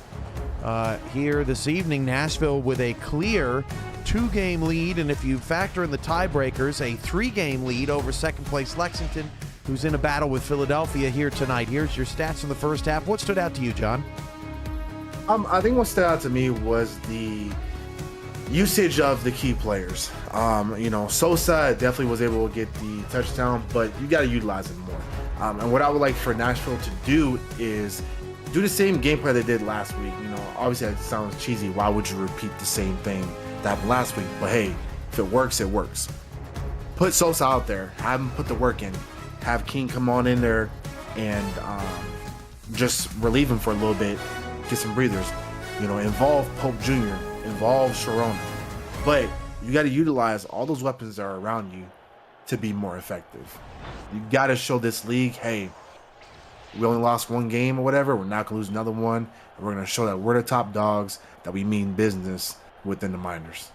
here this evening. Nashville with a clear 2-game lead, and if you factor in the tiebreakers, a 3-game lead over second-place Lexington, who's in a battle with Philadelphia here tonight. Here's your stats from the first half. What stood out to you, John? I think what stood out to me was the usage of the key players. Sosa definitely was able to get the touchdown, but you got to utilize him more. And what I would like for Nashville to do is do the same gameplay they did last week. Obviously that sounds cheesy. Why would you repeat the same thing that happened last week? But hey, if it works, it works. Put Sosa out there. Have him put the work in. Have King come on in there and just relieve him for a little bit. Get some breathers. Involve Pope Jr., involve Sharona. But you got to utilize all those weapons that are around you to be more effective. You got to show this league, hey, we only lost 1 game or whatever. We're not going to lose another one. And we're going to show that we're the top dogs, that we mean business within the minors.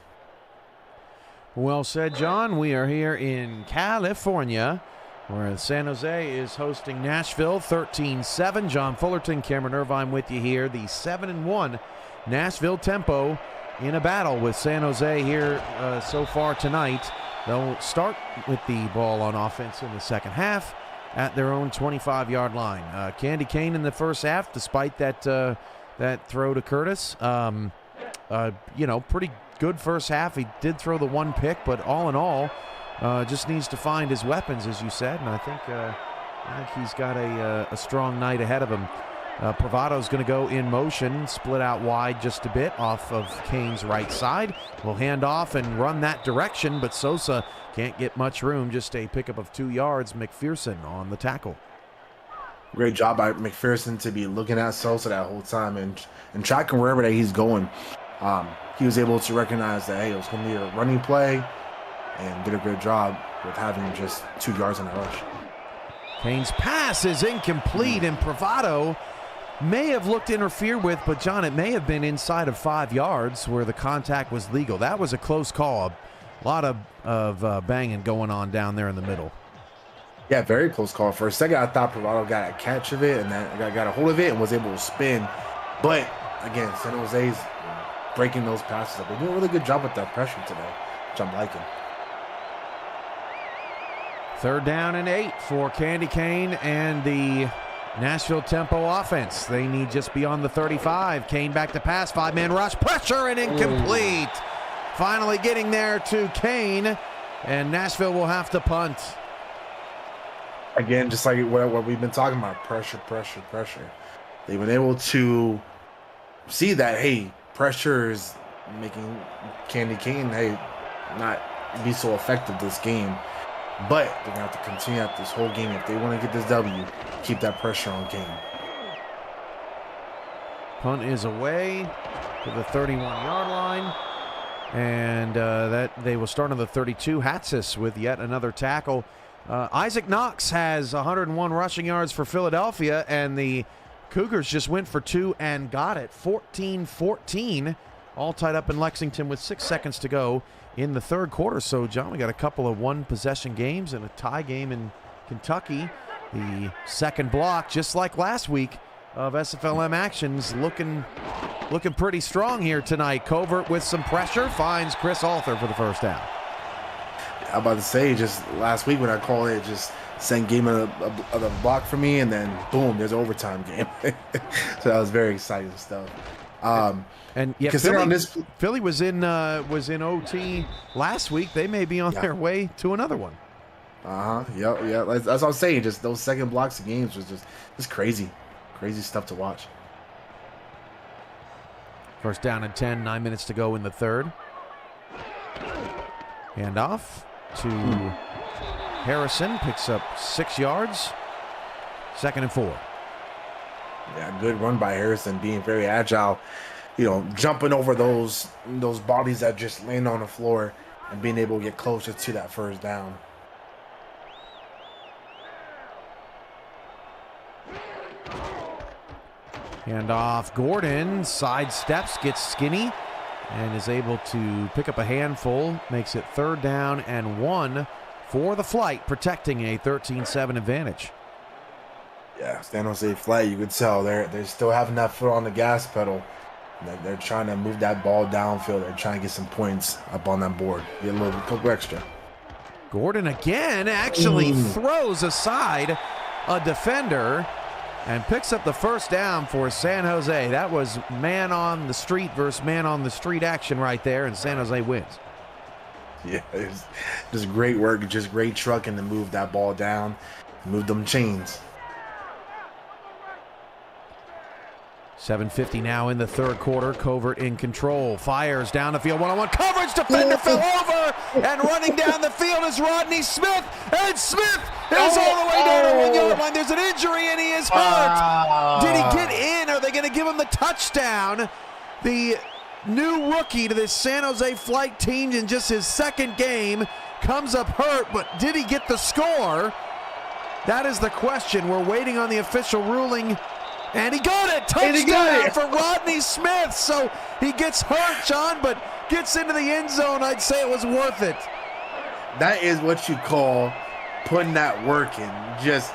Well said, John. We are here in California, where San Jose is hosting Nashville 13-7. John Fullerton, Cameron Irvine with you here. The 7-1 Nashville Tempo in a battle with San Jose here so far tonight. They'll start with the ball on offense in the second half at their own 25-yard line. Candy Kane in the first half, despite that throw to Curtis. Pretty good first half. He did throw the 1 pick, but all in all, just needs to find his weapons, as you said, and I think he's got a strong night ahead of him. Pravado's going to go in motion, split out wide just a bit off of Kane's right side. Will hand off and run that direction, but Sosa can't get much room. Just a pickup of 2 yards. McPherson on the tackle. Great job by McPherson to be looking at Sosa that whole time and tracking wherever that he's going. He was able to recognize that, hey, it was going to be a running play and did a good job with having just 2 yards in a rush. Kane's pass is incomplete, and Pravado may have looked interfered with, but John, it may have been inside of 5 yards where the contact was legal. That was a close call. A lot of banging going on down there in the middle. Yeah, very close call. For a second, I thought Privado got a catch of it and then got a hold of it and was able to spin. But again, San Jose's breaking those passes up. They're doing a really good job with that pressure today, which I'm liking. 3rd down and 8 for Candy Cane and the Nashville Tempo offense. They need just beyond the 35. Kane back to pass, 5-man rush, pressure and incomplete. Finally getting there to Kane, and Nashville will have to punt. Again, just like what we've been talking about, pressure. They've been able to see that, hey, pressure is making Candy Cane, hey, not be so effective this game. But they're going to have to continue out this whole game if they want to get this W, keep that pressure on Kane. Punt is away to the 31-yard line. And that they will start on the 32. Hatsis with yet another tackle. Isaac Knox has 101 rushing yards for Philadelphia, and the Cougars just went for 2 and got it. 14-14, all tied up in Lexington with 6 seconds to go in the 3rd quarter. So, John, we got a couple of one-possession games and a tie game in Kentucky. The second block, just like last week, of SFLm actions, looking pretty strong here tonight. Covert with some pressure finds Chris Arthur for the first down. I'm about to say, just last week when I called it, just sent game of the block for me, and then boom, there's an overtime game. So that was very exciting stuff. And yeah, Philly was in OT last week. They may be on their way to another one. Yeah. That's what I'm saying. Just those second blocks of games was just crazy stuff to watch. First down and 10, 9 minutes to go in the 3rd. Handoff to Harrison, picks up 6 yards. 2nd and 4. Yeah, good run by Harrison, being very agile. You know, jumping over those bodies that just land on the floor and being able to get closer to that first down. Handoff, Gordon sidesteps, gets skinny, and is able to pick up a handful. Makes it 3rd down and 1 for the Flight, protecting a 13-7 advantage. Yeah, San Jose Flight, you could tell they're still having that foot on the gas pedal. They're trying to move that ball downfield. They're trying to get some points up on that board. Get a couple extra. Gordon again actually throws aside a defender and picks up the first down for San Jose. That was man on the street versus man on the street action right there, and San Jose wins. Yeah, it's just great work, just great trucking to move that ball down, move them chains. 7:50 now in the 3rd quarter. Covert in control. Fires down the field. One-on-one coverage. Defender fell over. And running down the field is Rodney Smith. And Smith is all the way down the 1-yard line. There's an injury and he is hurt. Did he get in? Are they going to give him the touchdown? The new rookie to this San Jose Flight team in just his 2nd game comes up hurt, but did he get the score? That is the question. We're waiting on the official ruling. And he got it! Touchdown for Rodney Smith! So he gets hurt, John, but gets into the end zone. I'd say it was worth it. That is what you call putting that work in. Just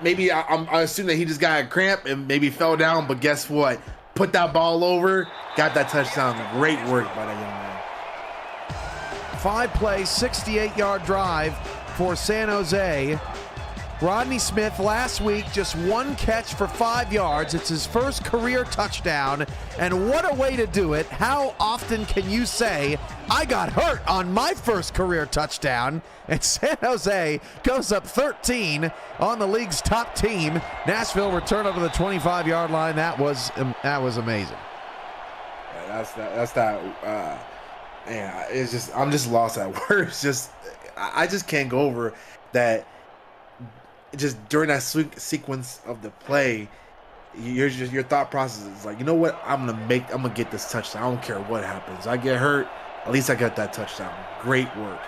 maybe I assume that he just got a cramp and maybe fell down, but guess what? Put that ball over, got that touchdown. Great work by that young man. 5-play, 68-yard drive for San Jose. Rodney Smith last week, just 1 catch for 5 yards. It's his first career touchdown, and what a way to do it. How often can you say, I got hurt on my first career touchdown? And San Jose goes up 13 on the league's top team. Nashville returned up to the 25-yard line. That was amazing. Yeah, that's that. Man, it's just I'm just lost at words. Just I just can't go over that. Just during that sequence of the play, your thought process is like, you know what? I'm gonna get this touchdown. I don't care what happens. I get hurt, at least I got that touchdown. Great work,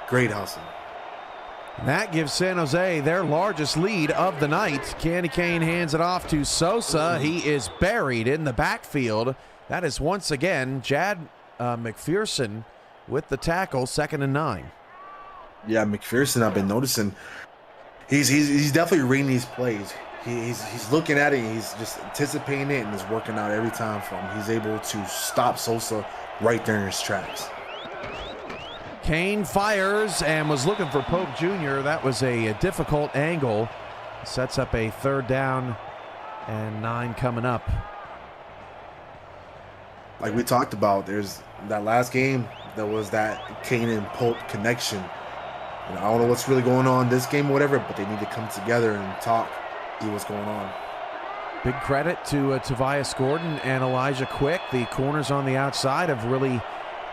great hustle. That gives San Jose their largest lead of the night. Candy Cane hands it off to Sosa. He is buried in the backfield. That is once again Jad McPherson with the tackle, 2nd and 9. Yeah, McPherson, I've been noticing, he's definitely reading these plays. He's looking at it, he's just anticipating it, and it's working out every time for him. He's able to stop Sosa right there in his tracks. Kane fires and was looking for Pope Jr. That was a difficult angle. Sets up a 3rd down and 9 coming up. Like we talked about, there's that last game, there was that Kane and Pope connection. And I don't know what's really going on this game or whatever, but they need to come together and talk, see what's going on. Big credit to Tobias Gordon and Elijah Quick. The corners on the outside have really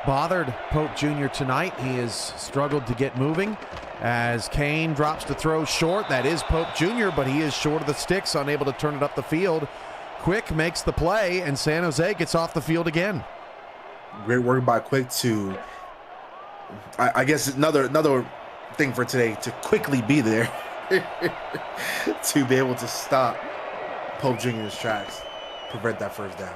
bothered Pope Jr. tonight. He has struggled to get moving as Kane drops to throw short. That is Pope Jr., but he is short of the sticks, unable to turn it up the field. Quick makes the play, and San Jose gets off the field again. Great work by Quick to, I guess another thing for today, to quickly be there to be able to stop Pope Jr.'s tracks, prevent that 1st down.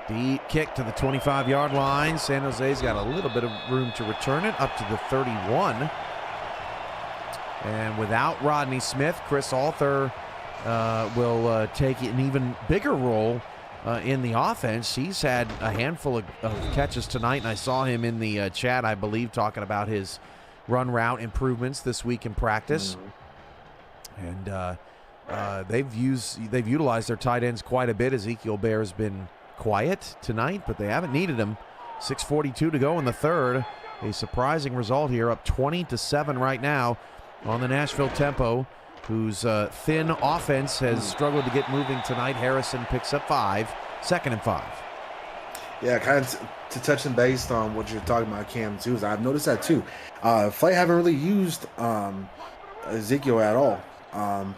Deep kick to the 25-yard line. San Jose's got a little bit of room to return it up to the 31. And without Rodney Smith, Chris Arthur will take an even bigger role in the offense. He's had a handful of catches tonight, and I saw him in the chat, I believe, talking about his run route improvements this week in practice. And they've utilized their tight ends quite a bit. Ezekiel Bear's been quiet tonight, but they haven't needed him. 6:42 to go in the 3rd. A surprising result here, up 20-7 right now on the Nashville Tempo, whose thin offense has struggled to get moving tonight. Harrison picks up 5, 2nd and 5. Yeah, kind of to touch and based on what you're talking about, Cam, too, is I've noticed that too. Flight haven't really used Ezekiel at all.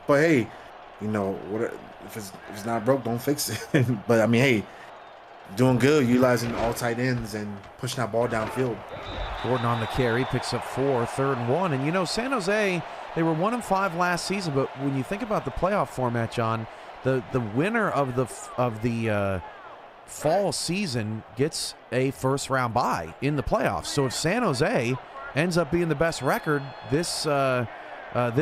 But hey, you know, what if it's not broke, don't fix it. But I mean, hey, doing good, utilizing all tight ends and pushing that ball downfield. Gordon on the carry, picks up 4, 3rd and 1. And you know, San Jose, they were 1-5 last season, but when you think about the playoff format, John, the winner of the fall season gets a 1st-round bye in the playoffs. So if San Jose ends up being the best record this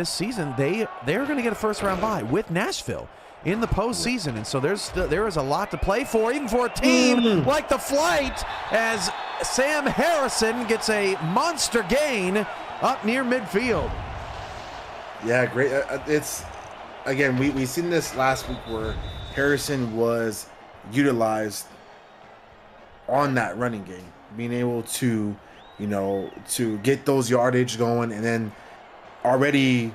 season, they're going to get a 1st-round bye with Nashville in the postseason. And so there is a lot to play for, even for a team like the Flight, as Sam Harrison gets a monster gain up near midfield. Yeah, great. It's, again, we seen this last week where Harrison was utilized on that running game, being able to, you know, to get those yardage going, and then already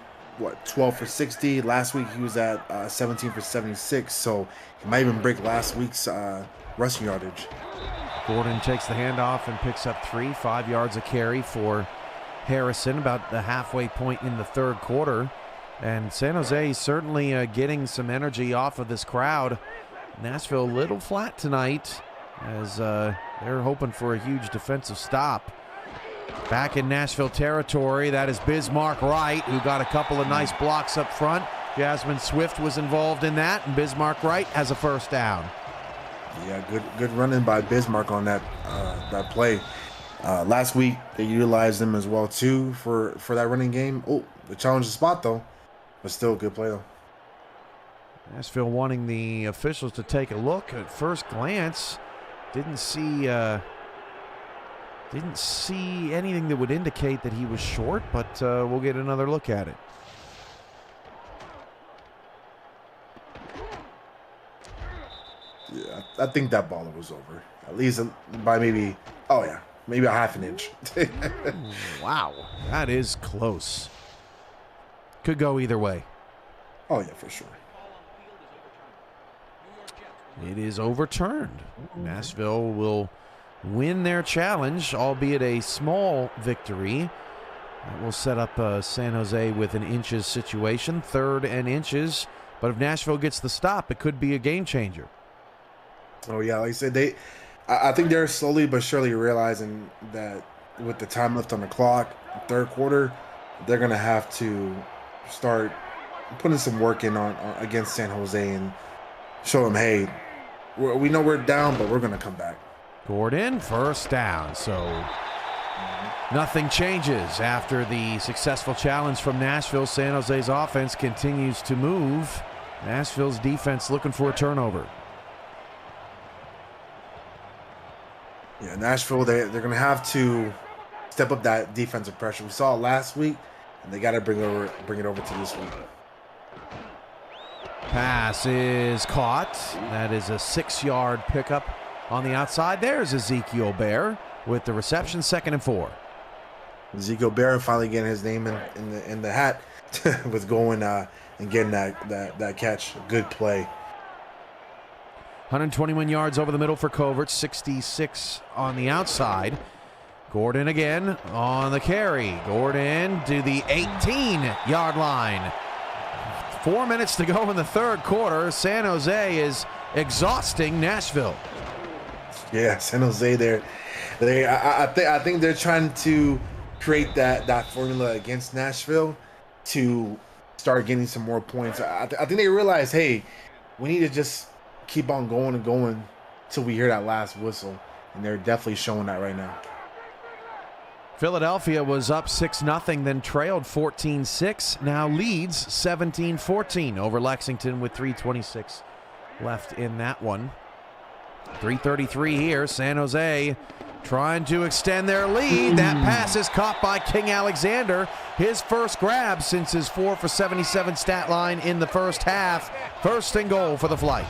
12 for 60. Last week he was at 17 for 76, so he might even break last week's rushing yardage. Gordon takes the handoff and picks up 3, 5 yards a carry for Harrison, about the halfway point in the 3rd quarter. And San Jose certainly getting some energy off of this crowd. Nashville a little flat tonight, as they're hoping for a huge defensive stop. Back in Nashville territory, that is Bismarck Wright, who got a couple of nice blocks up front. Jasmine Swift was involved in that, and Bismarck Wright has a 1st down. Yeah, good running by Bismarck on that play. Last week they utilized him as well too for that running game. Oh, the challenge spot though, but still a good play though. Nashville wanting the officials to take a look. At first glance, didn't see anything that would indicate that he was short, but we'll get another look at it. Yeah, I think that ball was over. At least by maybe a half an inch. Wow, that is close. Could go either way. Oh, yeah, for sure. It is overturned. Nashville will win their challenge, albeit a small victory. That will set up San Jose with an inches situation, 3rd and inches. But if Nashville gets the stop, it could be a game changer. Oh, yeah, like I said, I think they're slowly but surely realizing that with the time left on the clock, 3rd quarter, they're going to have to start putting some work in on against San Jose and show them, hey, we know we're down, but we're going to come back. Gordon, first down. So nothing changes after the successful challenge from Nashville. San Jose's offense continues to move. Nashville's defense looking for a turnover. Yeah, Nashville, they're going to have to step up that defensive pressure. We saw it last week, and they got to bring it over to this week. Pass is caught. That is a 6-yard pickup on the outside. There's Ezekiel Bear with the reception, 2nd and 4. Ezekiel Bear finally getting his name in the hat with going and getting that catch. Good play. 121 yards over the middle for Covert, 66 on the outside. Gordon again on the carry. Gordon to the 18-yard line. 4 minutes to go in the third quarter. San Jose is exhausting Nashville. Yeah, San Jose, I think they're trying to create that formula against Nashville to start getting some more points. I think they realize, hey, we need to just keep on going and going till we hear that last whistle, and they're definitely showing that right now. Philadelphia was up 6-0, then trailed 14-6, now leads 17-14 over Lexington with 3:26 left in that one. 3:33 here. San Jose trying to extend their lead. That pass is caught by King Alexander. His first grab since his 4 for 77 stat line in the first half. 1st and goal for the Flight.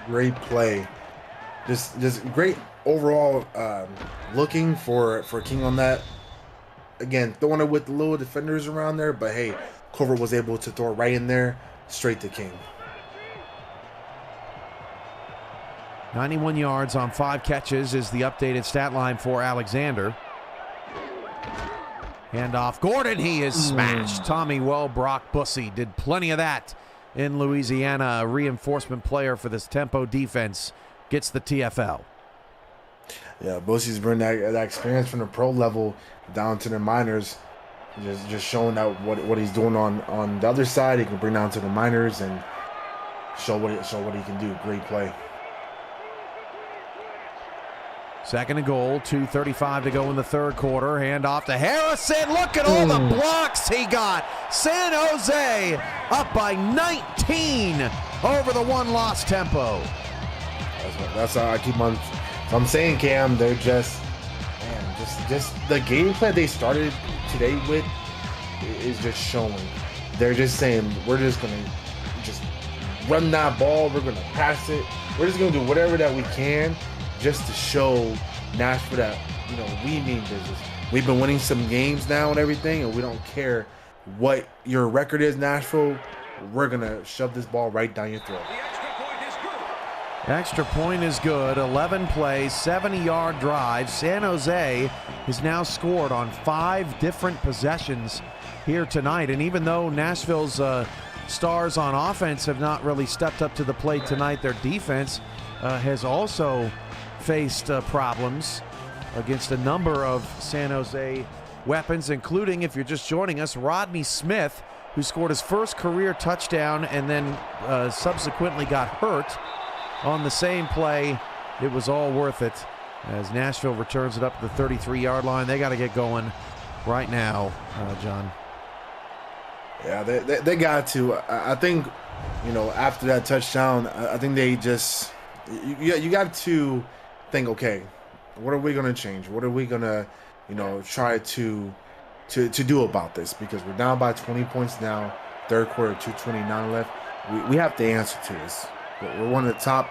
Great play. Just great overall looking for King on that. Again, throwing it with the little defenders around there, but hey, Covert was able to throw it right in there, straight to King. 91 yards on 5 catches is the updated stat line for Alexander. Handoff. Gordon, he is smashed. Tommy Wellbrock Bussey did plenty of that in Louisiana. A reinforcement player for this tempo defense gets the TFL. Yeah, Bussey's bringing that experience from the pro level down to the minors. Just showing out what he's doing on the other side. He can bring down to the minors and show what he can do. Great play. 2nd and goal, 2:35 to go in the third quarter. Hand off to Harrison. Look at all the blocks he got. San Jose up by 19 over the one-loss tempo. That's how I keep on. I'm saying, Cam, they're just the game plan they started today with is just showing. They're just saying, we're just gonna just run that ball. We're gonna pass it. We're just gonna do whatever that we can, just to show Nashville that, we mean business. We've been winning some games now and everything, and we don't care what your record is, Nashville. We're going to shove this ball right down your throat. Extra point is good. 11 plays, 70-yard drive. San Jose has now scored on 5 different possessions here tonight. And even though Nashville's stars on offense have not really stepped up to the plate tonight, their defense has also faced problems against a number of San Jose weapons, including, if you're just joining us, Rodney Smith, who scored his first career touchdown and then subsequently got hurt on the same play. It was all worth it as Nashville returns it up to the 33-yard line. They got to get going right now, John. Yeah, they got to. I think, after that touchdown, I think they just you got to think, okay, what are we going to change? What are we going to, try to do about this? Because we're down by 20 points now, third quarter, 2:29 left. We have to answer to this. We're one of the top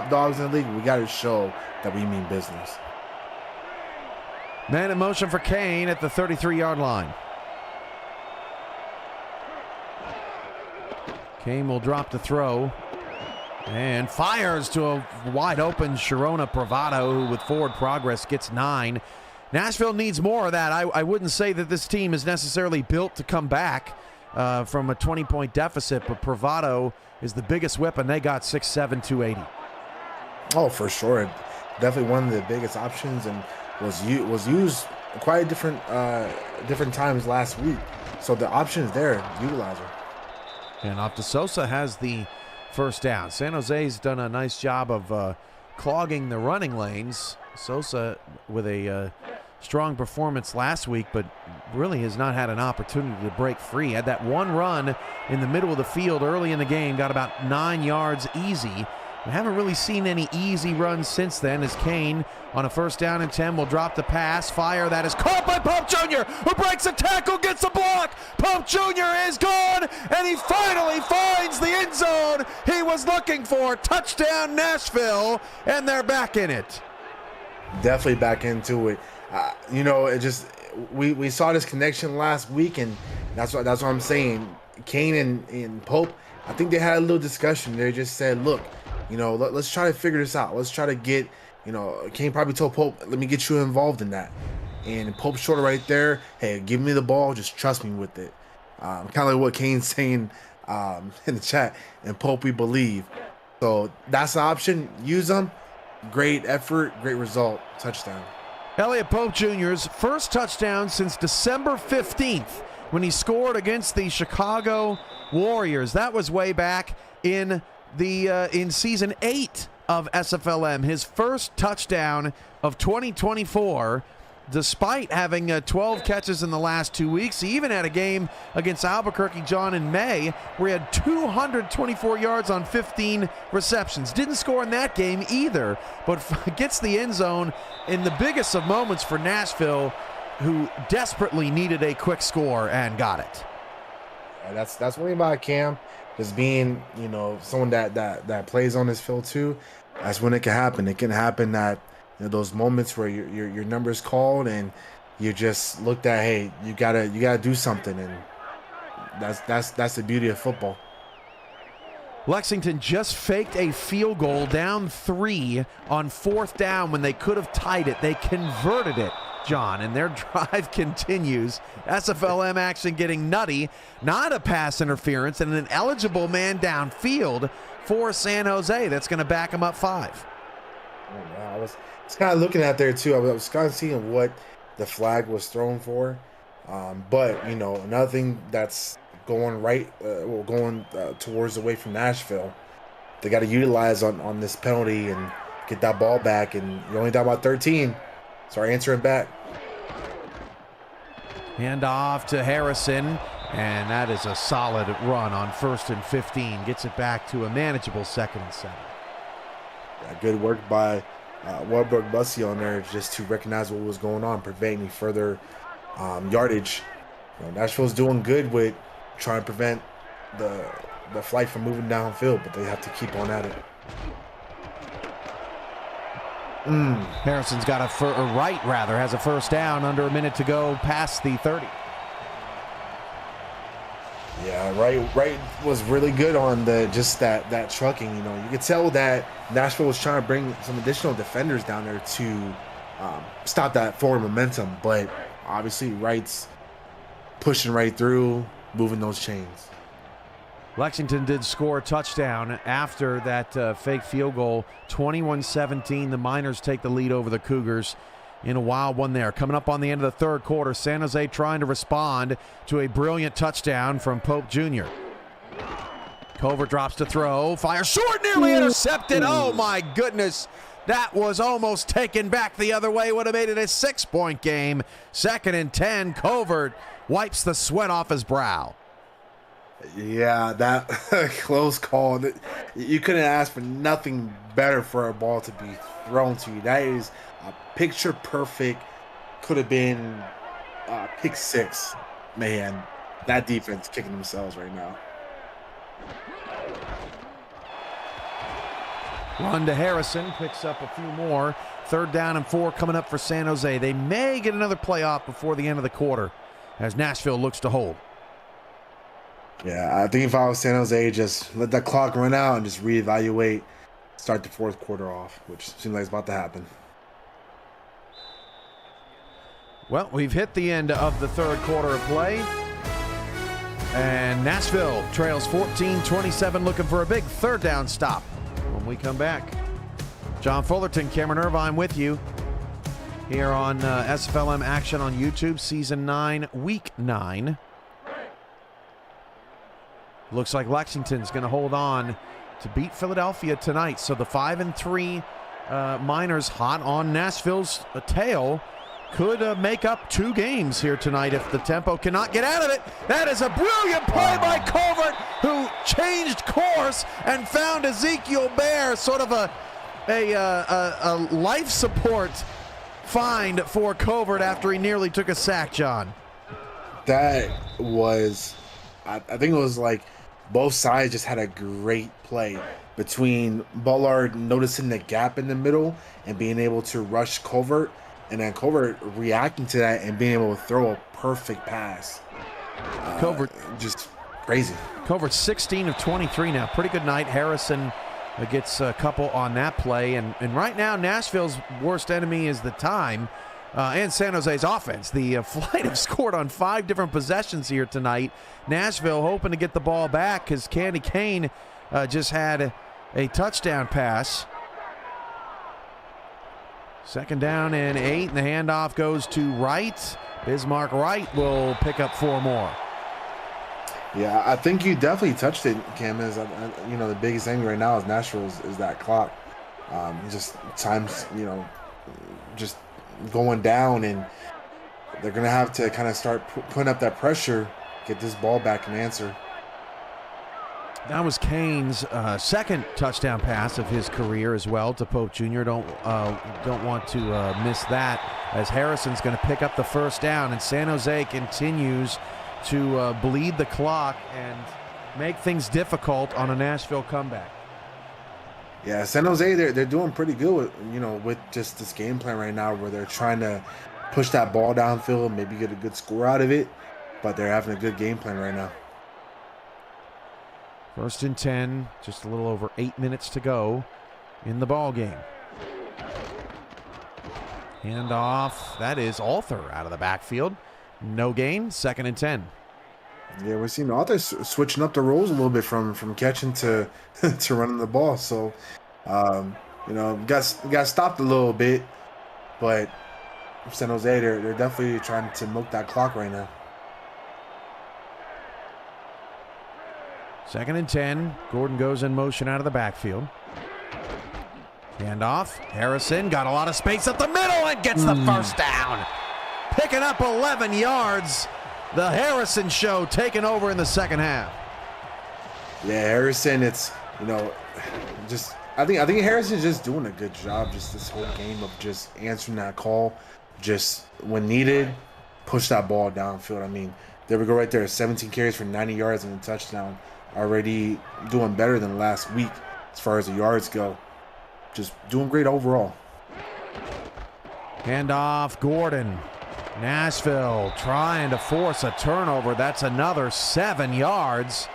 dogs in the league. We got to show that we mean business. Man in motion for Kane at the 33-yard line. Kane will drop the throw and fires to a wide open Sharona Bravado, who with forward progress gets 9. Nashville needs more of that. I wouldn't say that this team is necessarily built to come back from a 20-point deficit, but Bravado is the biggest weapon. They got 6'7", 280. Oh, for sure. Definitely one of the biggest options, and was used quite different times last week. So the option is there. Utilize her. And off to Sosa has the first down. San Jose's done a nice job of clogging the running lanes. Sosa with a strong performance last week, but really has not had an opportunity to break free. Had that one run in the middle of the field early in the game, got about 9 yards easy. We haven't really seen any easy runs since then, as Kane on a 1st down and 10 will drop the pass. Fire that is caught by Pope Jr., who breaks a tackle, gets a block. Pope Jr. is gone, and he finally finds the end zone he was looking for. Touchdown Nashville, and they're back in it. Definitely back into it. You know, it just we saw this connection last week, and that's what I'm saying. Kane and Pope, I think they had a little discussion. They just said, look, you know, let's try to figure this out. Let's try to get, you know, Kane probably told Pope, let me get you involved in that. And Pope's shoulder right there, hey, give me the ball, just trust me with it. Kind of like what Kane's saying in the chat. And Pope, we believe. So that's an option. Use them. Great effort, great result. Touchdown. Elliot Pope Jr.'s first touchdown since December 15th when he scored against the Chicago Warriors. That was way back in season 8 of SFLm. His first touchdown of 2024, despite having 12 catches in the last 2 weeks. He even had a game against Albuquerque John in May where he had 224 yards on 15 receptions. Didn't score in that game either, but gets the end zone in the biggest of moments for Nashville, who desperately needed a quick score and got it. That's one thing about Cam, just being, you know, someone that plays on this field too. That's when it can happen. It can happen that, you know, those moments where your number is called and you just looked at, hey, you gotta do something, and that's the beauty of football. Lexington just faked a field goal down 3 on 4th down when they could have tied it. They converted it, John, and their drive continues. SFLm action getting nutty. Not a pass interference, and an eligible man downfield for San Jose. That's going to back them up 5. Oh, wow. I was kind of looking at there too. I was kind of seeing what the flag was thrown for. But, you know, another thing that's going towards away from Nashville, they got to utilize on this penalty and get that ball back. And you're only down about 13. So our answering back. Hand off to Harrison, and that is a solid run on 1st and 15. Gets it back to a manageable 2nd and 7. Yeah, good work by Warburg Bussy on there just to recognize what was going on, preventing further yardage. You know, Nashville's doing good with trying to prevent the flight from moving downfield, but they have to keep on at it. Harrison's got has a 1st down, under a minute to go past the 30. Yeah, Wright was really good on that trucking. You know, you could tell that Nashville was trying to bring some additional defenders down there to stop that forward momentum, but obviously Wright's pushing right through, moving those chains. Lexington did score a touchdown after that fake field goal. 21-17. The Miners take the lead over the Cougars in a wild one there. Coming up on the end of the 3rd quarter, San Jose trying to respond to a brilliant touchdown from Pope Jr. Cover drops to throw. Fire short, nearly intercepted. Oh, my goodness. That was almost taken back the other way. Would have made it a 6-point game. 2nd and 10. Covert wipes the sweat off his brow. Yeah, that close call. You couldn't ask for nothing better for a ball to be thrown to you. That is a picture perfect. Could have been pick 6. Man, that defense kicking themselves right now. Run to Harrison, picks up a few more. 3rd down and 4 coming up for San Jose. They may get another playoff before the end of the quarter as Nashville looks to hold. Yeah, I think if I was San Jose, just let that clock run out and just reevaluate, start the 4th quarter off, which seems like it's about to happen. Well, we've hit the end of the 3rd quarter of play. And Nashville trails 14-27, looking for a big 3rd down stop when we come back. John Fullerton, Cameron Irvine with you here on SFLm Action on YouTube, Season 9, Week 9. Looks like Lexington's going to hold on to beat Philadelphia tonight. So the 5-3 Miners hot on Nashville's tail could make up 2 games here tonight if the Tempo cannot get out of it. That is a brilliant play by Covert, who changed course and found Ezekiel Bear, sort of a life support find for Covert after he nearly took a sack, John. That was, I think it was like both sides just had a great play between Bullard noticing the gap in the middle and being able to rush Covert, and then Covert reacting to that and being able to throw a perfect pass. Covert just crazy. Covert 16 of 23 now. Pretty good night. Harrison gets a couple on that play. And right now, Nashville's worst enemy is the time and San Jose's offense. The Flight have scored on 5 different possessions here tonight. Nashville hoping to get the ball back because Candy Kane just had a touchdown pass. 2nd down and 8, and the handoff goes to Wright. Bismarck Wright will pick up 4 more. Yeah, I think you definitely touched it, Cam. Is the biggest thing right now is Nashville is that clock. Just times, just going down, and they're gonna have to kind of start putting up that pressure, get this ball back and answer. That was Kane's 2nd touchdown pass of his career as well to Pope Jr. Don't want to miss that, as Harrison's going to pick up the 1st down, and San Jose continues to bleed the clock and make things difficult on a Nashville comeback. Yeah, San Jose, they're doing pretty good with just this game plan right now, where they're trying to push that ball downfield, maybe get a good score out of it, but they're having a good game plan right now. 1st and 10, just a little over 8 minutes to go in the ball game. Handoff, that is Arthur out of the backfield. No gain, 2nd and 10. Yeah, we're seeing Arthur switching up the roles a little bit from catching to to running the ball. So, got stopped a little bit, but San Jose, they're definitely trying to milk that clock right now. 2nd and 10. Gordon goes in motion out of the backfield. Handoff. Harrison got a lot of space up the middle and gets the 1st down. Picking up 11 yards. The Harrison show taking over in the 2nd half. Yeah, Harrison, it's, just I think Harrison's just doing a good job just this whole game of just answering that call, just when needed, push that ball downfield. I mean, there we go right there, 17 carries for 90 yards and a touchdown. Already doing better than last week as far as the yards go. Just doing great overall. Handoff, Gordon. Nashville trying to force a turnover. That's another 7 yards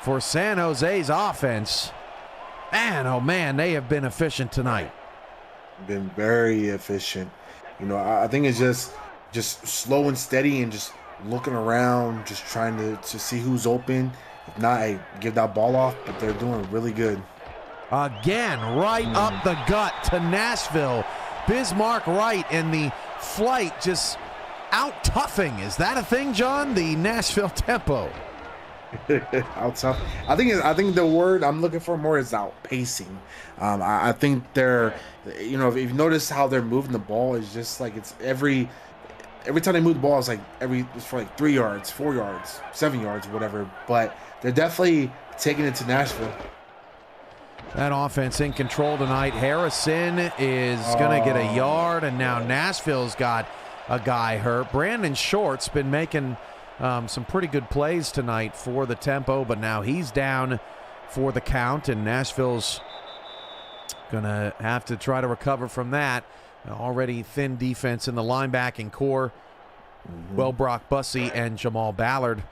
for San Jose's offense. Man, oh man, they have been efficient tonight. Been very efficient. I think it's just slow and steady and just looking around, just trying to see who's open. If not, hey, give that ball off, but they're doing really good. Again, right up the gut to Nashville. Bismarck Wright and the Flight just out-toughing. Is that a thing, John? The Nashville Tempo. Out-tough. I think the word I'm looking for more is outpacing. I think they're, if you notice how they're moving the ball, is just like it's every time they move the ball, it's for like 3 yards, 4 yards, 7 yards, whatever. But they're definitely taking it to Nashville. That offense in control tonight. Harrison is going to get a yard, and now Nashville's got a guy hurt. Brandon Short's been making some pretty good plays tonight for the Tempo, but now he's down for the count, and Nashville's going to have to try to recover from that. Already thin defense in the linebacking core. Well, Brock Bussey and Jamal Ballard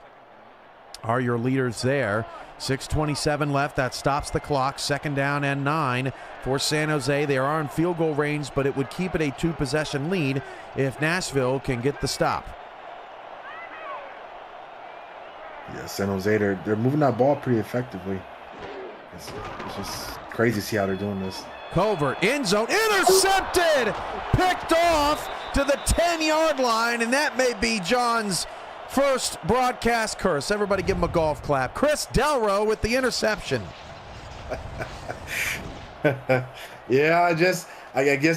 are your leaders there. 6:27 left. That stops the clock. 2nd down and 9 for San Jose. They are in field goal range, but it would keep it a 2-possession lead if Nashville can get the stop. Yeah, San Jose, they're moving that ball pretty effectively. It's just crazy to see how they're doing this. Covert, end zone, intercepted! Picked off to the 10-yard line, and that may be John's first broadcast curse. Everybody give him a golf clap. Chris Delro with the interception. Yeah, I guess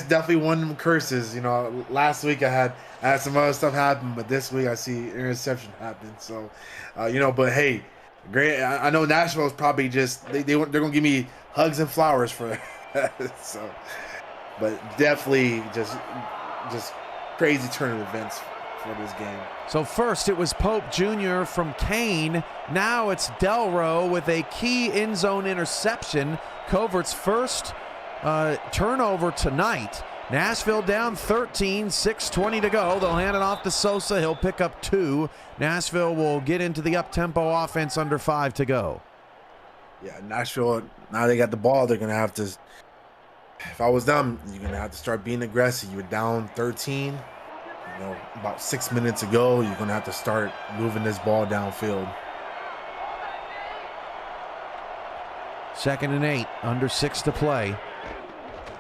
definitely one of them curses. You know, last week I had some other stuff happen, but this week I see interception happen. So, but hey, great. I know Nashville is probably just they're gonna give me hugs and flowers for that. So, but definitely just crazy turn of events for this game. So first it was Pope Jr. from Kane. Now it's Delro with a key end zone interception. Covert's first turnover tonight. Nashville down 13, 6:20 to go. They'll hand it off to Sosa. He'll pick up 2. Nashville will get into the up-tempo offense under 5 to go. Yeah, Nashville, now they got the ball. They're going to have to, if I was them, you're going to have to start being aggressive. You were down 13, about 6 minutes ago. You're going to have to start moving this ball downfield. 2nd and 8, under 6 to play.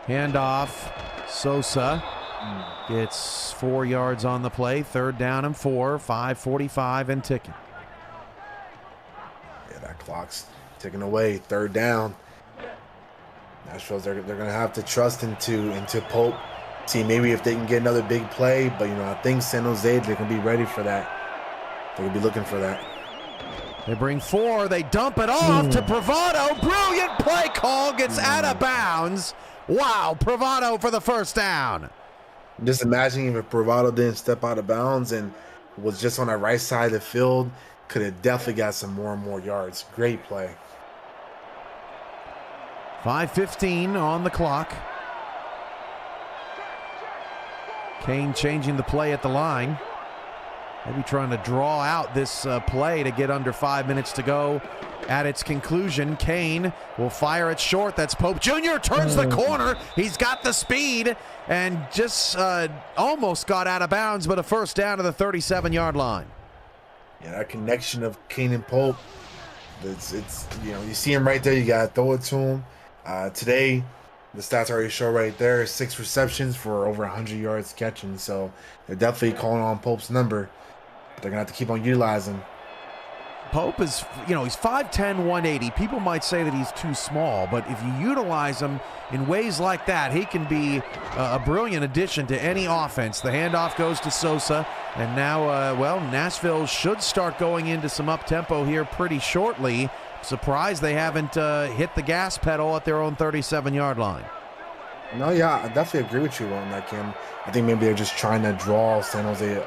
Handoff, Sosa gets 4 yards on the play. 3rd down and 4, 5:45 and ticking. Yeah, that clock's ticking away. 3rd down. Nashville's they're gonna have to trust into Pope. See maybe if they can get another big play, but I think San Jose, they're gonna be ready for that. They're gonna be looking for that. They bring 4, they dump it off to Bravado. Brilliant play call, gets out of bounds. Wow, Bravado for the 1st down. Just imagining if Bravado didn't step out of bounds and was just on the right side of the field, could have definitely got some more and more yards. Great play. 5:15 on the clock. Kane changing the play at the line. Maybe trying to draw out this play to get under 5 minutes to go. At its conclusion, Kane will fire it short. That's Pope Jr. Turns the corner. He's got the speed and just almost got out of bounds, but a 1st down to the 37-yard line. Yeah, that connection of Kane and Pope, it's you see him right there. You got to throw it to him. Today, the stats already show right there, 6 receptions for over 100 yards catching. So they're definitely calling on Pope's number. But they're going to have to keep on utilizing. Pope is, he's 5'10", 180. People might say that he's too small, but if you utilize him in ways like that, he can be a brilliant addition to any offense. The handoff goes to Sosa, and now, Nashville should start going into some up-tempo here pretty shortly. Surprised they haven't hit the gas pedal at their own 37-yard line. No, yeah, I definitely agree with you on that, Kim. I think maybe they're just trying to draw San Jose,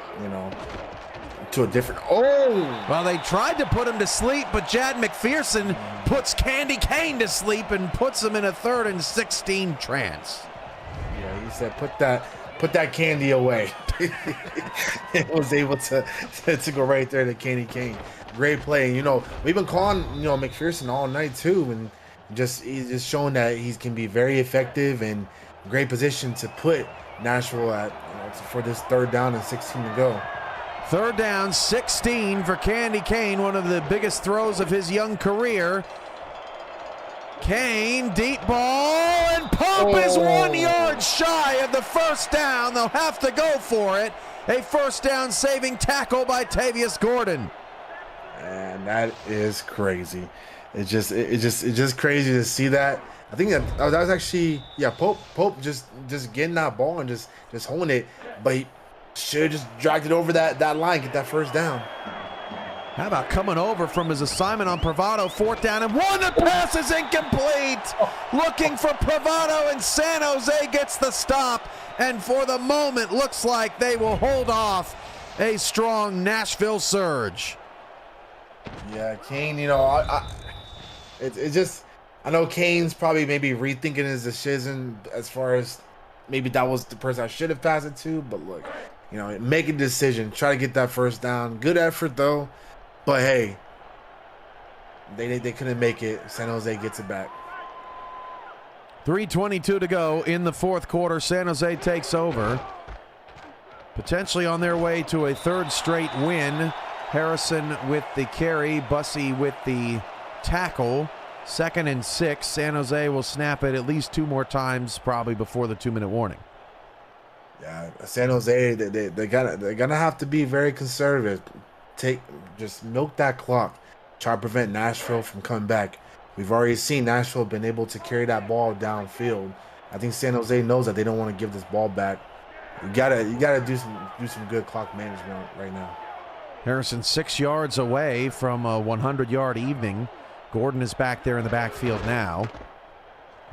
to a different. Oh! Well, they tried to put him to sleep, but Jad McPherson puts Candy Kane to sleep and puts him in a 3rd and 16 trance. Yeah, he said, put that candy away. It was able to go right there to Candy Kane. Great play. We've been calling McPherson all night too, and he's just showing that he can be very effective and great position to put Nashville at for this 3rd down and 16 to go. 3rd down, 16 for Candy Kane, one of the biggest throws of his young career. Kane, deep ball, and Pope is 1 yard shy of the 1st down. They'll have to go for it. A 1st down saving tackle by Tavius Gordon. And that is crazy. It's just crazy to see that. I think that was actually Pope just getting that ball and just holding it, but he should have just dragged it over that line, get that 1st down. How about coming over from his assignment on Bravado, 4th down and 1. The pass is incomplete. Looking for Bravado, and San Jose gets the stop. And for the moment, looks like they will hold off a strong Nashville surge. Yeah, Kane, I know Kane's probably maybe rethinking his decision as far as maybe that was the person I should have passed it to, but look, make a decision, try to get that 1st down. Good effort though, but hey, they couldn't make it. San Jose gets it back. 3:22 to go in the 4th quarter. San Jose takes over, potentially on their way to a 3rd straight win. Harrison with the carry, Bussey with the tackle. 2nd and 6. San Jose will snap it at least 2 more times, probably before the 2-minute warning. Yeah, San Jose, they're gonna have to be very conservative. Just milk that clock. Try to prevent Nashville from coming back. we've already seen Nashville been able to carry that ball downfield. I think San Jose knows that they don't want to give this ball back. You gotta do some good clock management right now. Harrison 6 yards away from a 100-yard evening. Gordon is back there in the backfield now.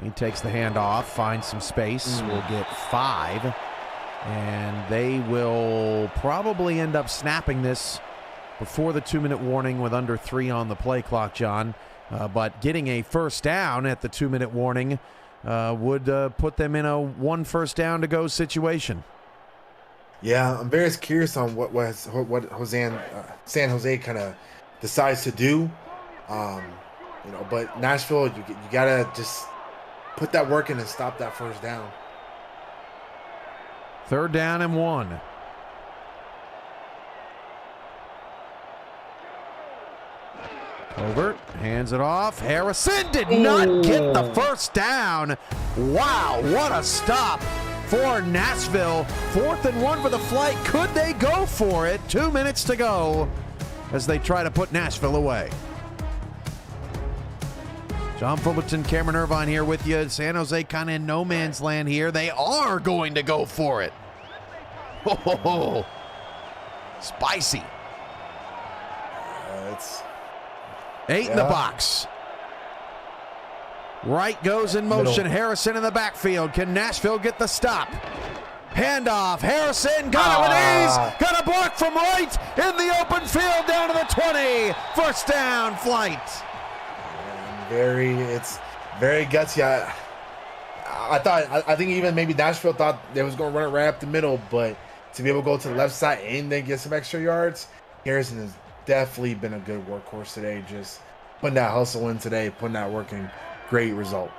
He takes the handoff, finds some space. We'll get 5. And they will probably end up snapping this before the 2-minute warning with under 3 on the play clock, John. But getting a first down at the 2-minute warning would put them in a 1 first down to go situation. Yeah, I'm very curious on what San Jose kind of decides to do. But Nashville, you gotta just put that work in and stop that first down. 3rd down and 1. Covert hands it off. Harrison did not get the first down. Wow, what a stop for Nashville. 4th and 1 for the flight. Could they go for it? 2 minutes to go as they try to put Nashville away. John Fullerton, Cameron Irvine here with you. San Jose kind of in no man's land here. They are going to go for it. Oh, spicy. It's 8 in the box. Wright goes in motion. Middle. Harrison in the backfield. Can Nashville get the stop? Handoff. Harrison got it with ease. Got a block from Wright in the open field down to the 20. First down, flight. It's very gutsy. I think even maybe Nashville thought they was going to run it right up the middle, but to be able to go to the left side and then get some extra yards, Harrison has definitely been a good workhorse today. Just putting that hustle in today, putting that work in. Great result.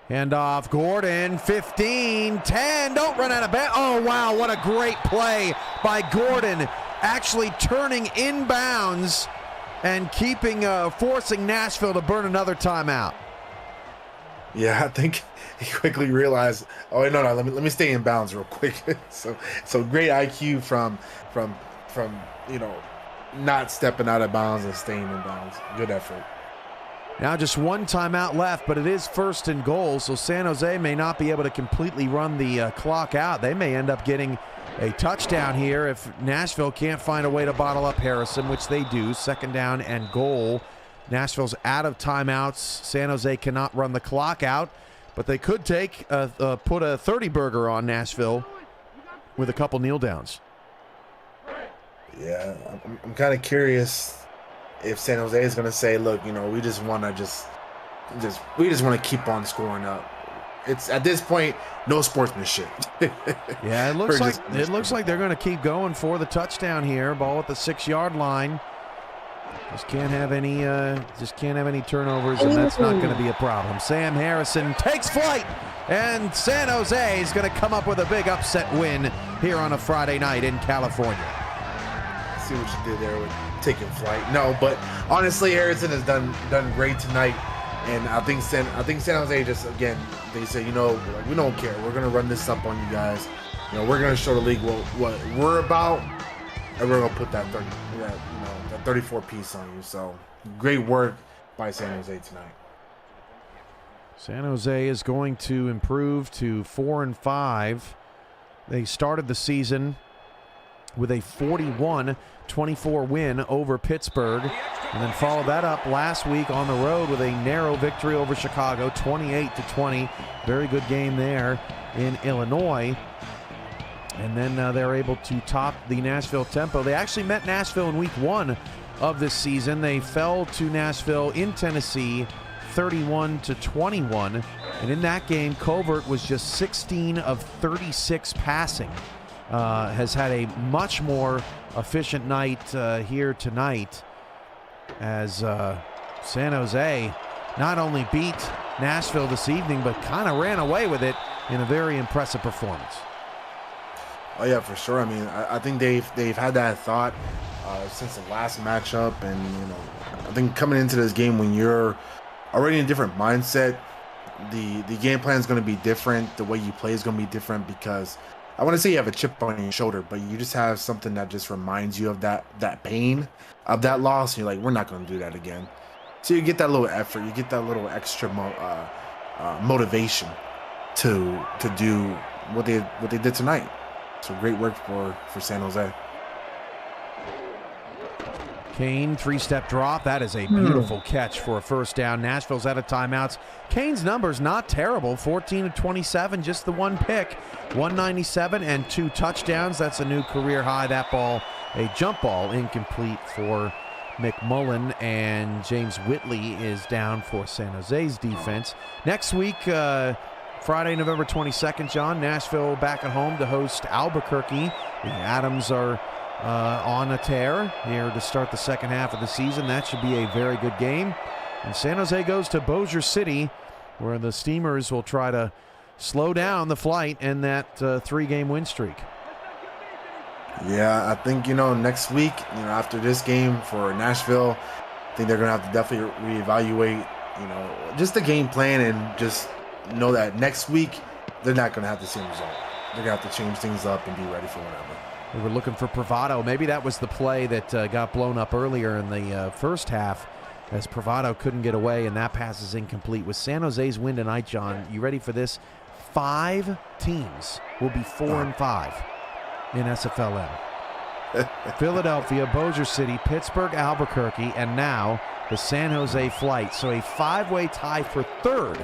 Handoff, Gordon, 15, 10, don't run out of bounds. Oh, wow, what a great play by Gordon. Actually turning inbounds and forcing Nashville to burn another timeout. Yeah, I think he quickly realized, oh, no, let me stay in bounds real quick. so great IQ from not stepping out of bounds and staying in bounds. Good effort. Now just 1 timeout left, but it is 1st and goal, so San Jose may not be able to completely run the clock out. They may end up getting a touchdown here if Nashville can't find a way to bottle up Harrison, which they do. 2nd down and goal. Nashville's out of timeouts. San Jose cannot run the clock out, but they could put a 30-burger on Nashville with a couple kneel downs. Yeah, I'm kind of curious if San Jose is going to say, look, we just want to keep on scoring up. It's at this point, no sportsmanship. Yeah, it looks like they're going to keep going for the touchdown here. Ball at the 6-yard line. Just can't have any turnovers, and that's not going to be a problem. Sam Harrison takes flight, and San Jose is going to come up with a big upset win here on a Friday night in California. See what you did there with taking flight. No, but honestly, Harrison has done great tonight, and I think San Jose just, again, they say, we don't care. We're gonna run this up on you guys. We're gonna show the league what we're about, and we're gonna put that 34 piece on you. So great work by San Jose tonight. San Jose is going to improve to 4-5. They started the season with a 41-24 win over Pittsburgh, and then followed that up last week on the road with a narrow victory over Chicago, 28-20. Very good game there in Illinois. And then they're able to top the Nashville tempo. They actually met Nashville in week 1 of this season. They fell to Nashville in Tennessee 31-21. And in that game, Covert was just 16 of 36 passing. Has had a much more efficient night here tonight, as San Jose not only beat Nashville this evening, but kind of ran away with it in a very impressive performance. Oh yeah, for sure. I mean, I think they've had that thought since the last matchup, and I think coming into this game when you're already in a different mindset, the game plan is going to be different. The way you play is going to be different because I want to say you have a chip on your shoulder, but you just have something that just reminds you of that pain of that loss. And you're like, we're not going to do that again. So you get that little effort, you get that little extra motivation to do what they did tonight. So great work for San Jose. Kane, three-step drop. That is a beautiful catch for a first down. Nashville's out of timeouts. Kane's numbers not terrible. 14 of 27, just the one pick. 197 and 2 touchdowns. That's a new career high. That ball, a jump ball, incomplete for McMullen, and James Whitley is down for San Jose's defense. Next week, Friday, November 22nd, John, Nashville back at home to host Albuquerque. The Adams are on a tear here to start the second half of the season. That should be a very good game. And San Jose goes to Bossier City, where the Steamers will try to slow down the flight and that 3-game win streak. Yeah, I think, next week, after this game for Nashville, I think they're going to have to definitely reevaluate, just the game plan, and just know that next week they're not going to have the same result. They're going to have to change things up and be ready for whatever. We were looking for bravado. Maybe that was the play that got blown up earlier in the first half, as Bravado couldn't get away, and that pass is incomplete. With San Jose's win tonight, John, you ready for this? 5 teams will be 4-5 in SFLm. Philadelphia, Bossier City, Pittsburgh, Albuquerque, and now the San Jose flight. So a 5-way tie for third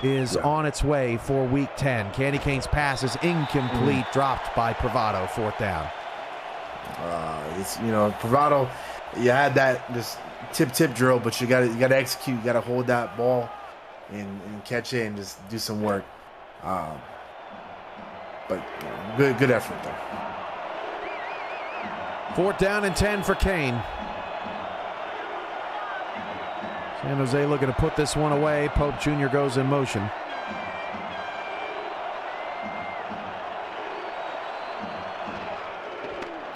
is on its way for Week 10. Candy Cane's pass is incomplete, dropped by Bravado, 4th down. It's Bravado. You had that just tip drill, but you got to execute. You got to hold that ball and catch it and just do some work. But good effort though. 4th down and 10 for Kane. San Jose looking to put this one away. Pope Jr. goes in motion.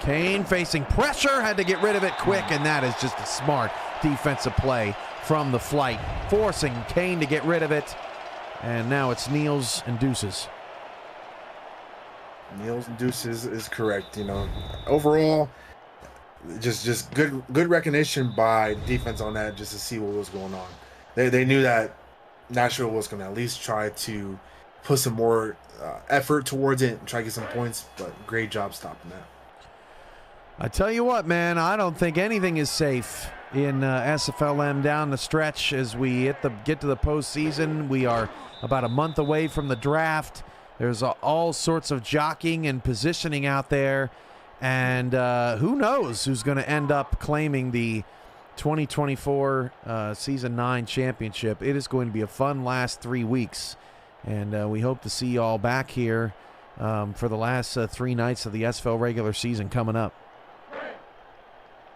Kane facing pressure, had to get rid of it quick, and that is just a smart defensive play from the flight, forcing Kane to get rid of it. And now it's Niels and Deuces. Niels and Deuces is correct. Overall, just good recognition by defense on that, just to see what was going on. They knew that Nashville was going to at least try to put some more effort towards it and try to get some points, but great job stopping that. I tell you what, man, I don't think anything is safe in SFLm down the stretch as we get to the postseason. We are about a month away from the draft. There's all sorts of jockeying and positioning out there. And who knows who's going to end up claiming the 2024 Season 9 championship. It is going to be a fun last 3 weeks. And we hope to see you all back here for the last 3 nights of the SFL regular season coming up.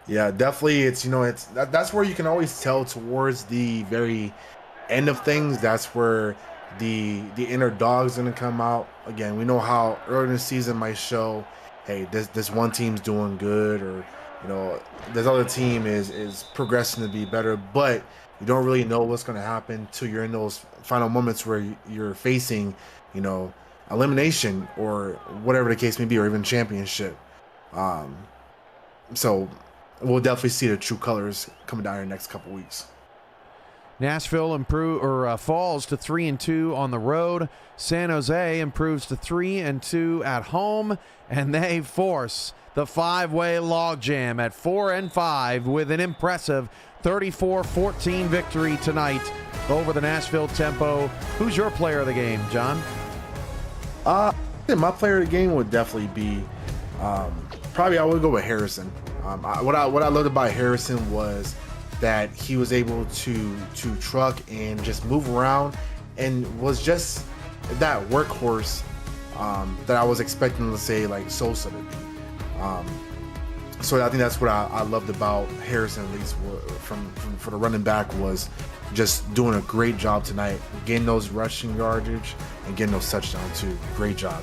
Yeah, definitely. That's where you can always tell towards the very end of things. That's where the inner dog's going to come out. Again, we know how early in the season might show, hey, this one team's doing good, or this other team is progressing to be better, but you don't really know what's going to happen till you're in those final moments where you're facing, elimination or whatever the case may be, or even championship. So we'll definitely see the true colors coming down in the next couple weeks. Nashville falls to 3-2 on the road. San Jose improves to 3-2 at home, and they force the 5-way logjam at 4-5 with an impressive 34-14 victory tonight over the Nashville Tempo. Who's your player of the game, John? My player of the game would definitely be probably I would go with Harrison. What I loved about Harrison was that he was able to truck and just move around, and was just that workhorse that I was expecting, let's say, like Sosa to be. So I think that's what I loved about Harrison, at least for the running back, was just doing a great job tonight, getting those rushing yardage and getting those touchdowns too. Great job.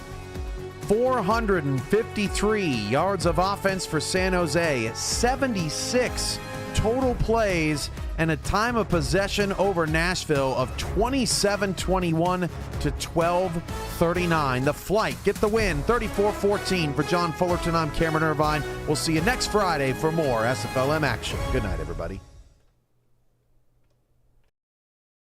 453 yards of offense for San Jose, 76 total plays, and a time of possession over Nashville of 27-21 to 12-39. The Flight get the win, 34-14 for John Fullerton. I'm Cameron Irvine. We'll see you next Friday for more SFLm action. Good night, everybody.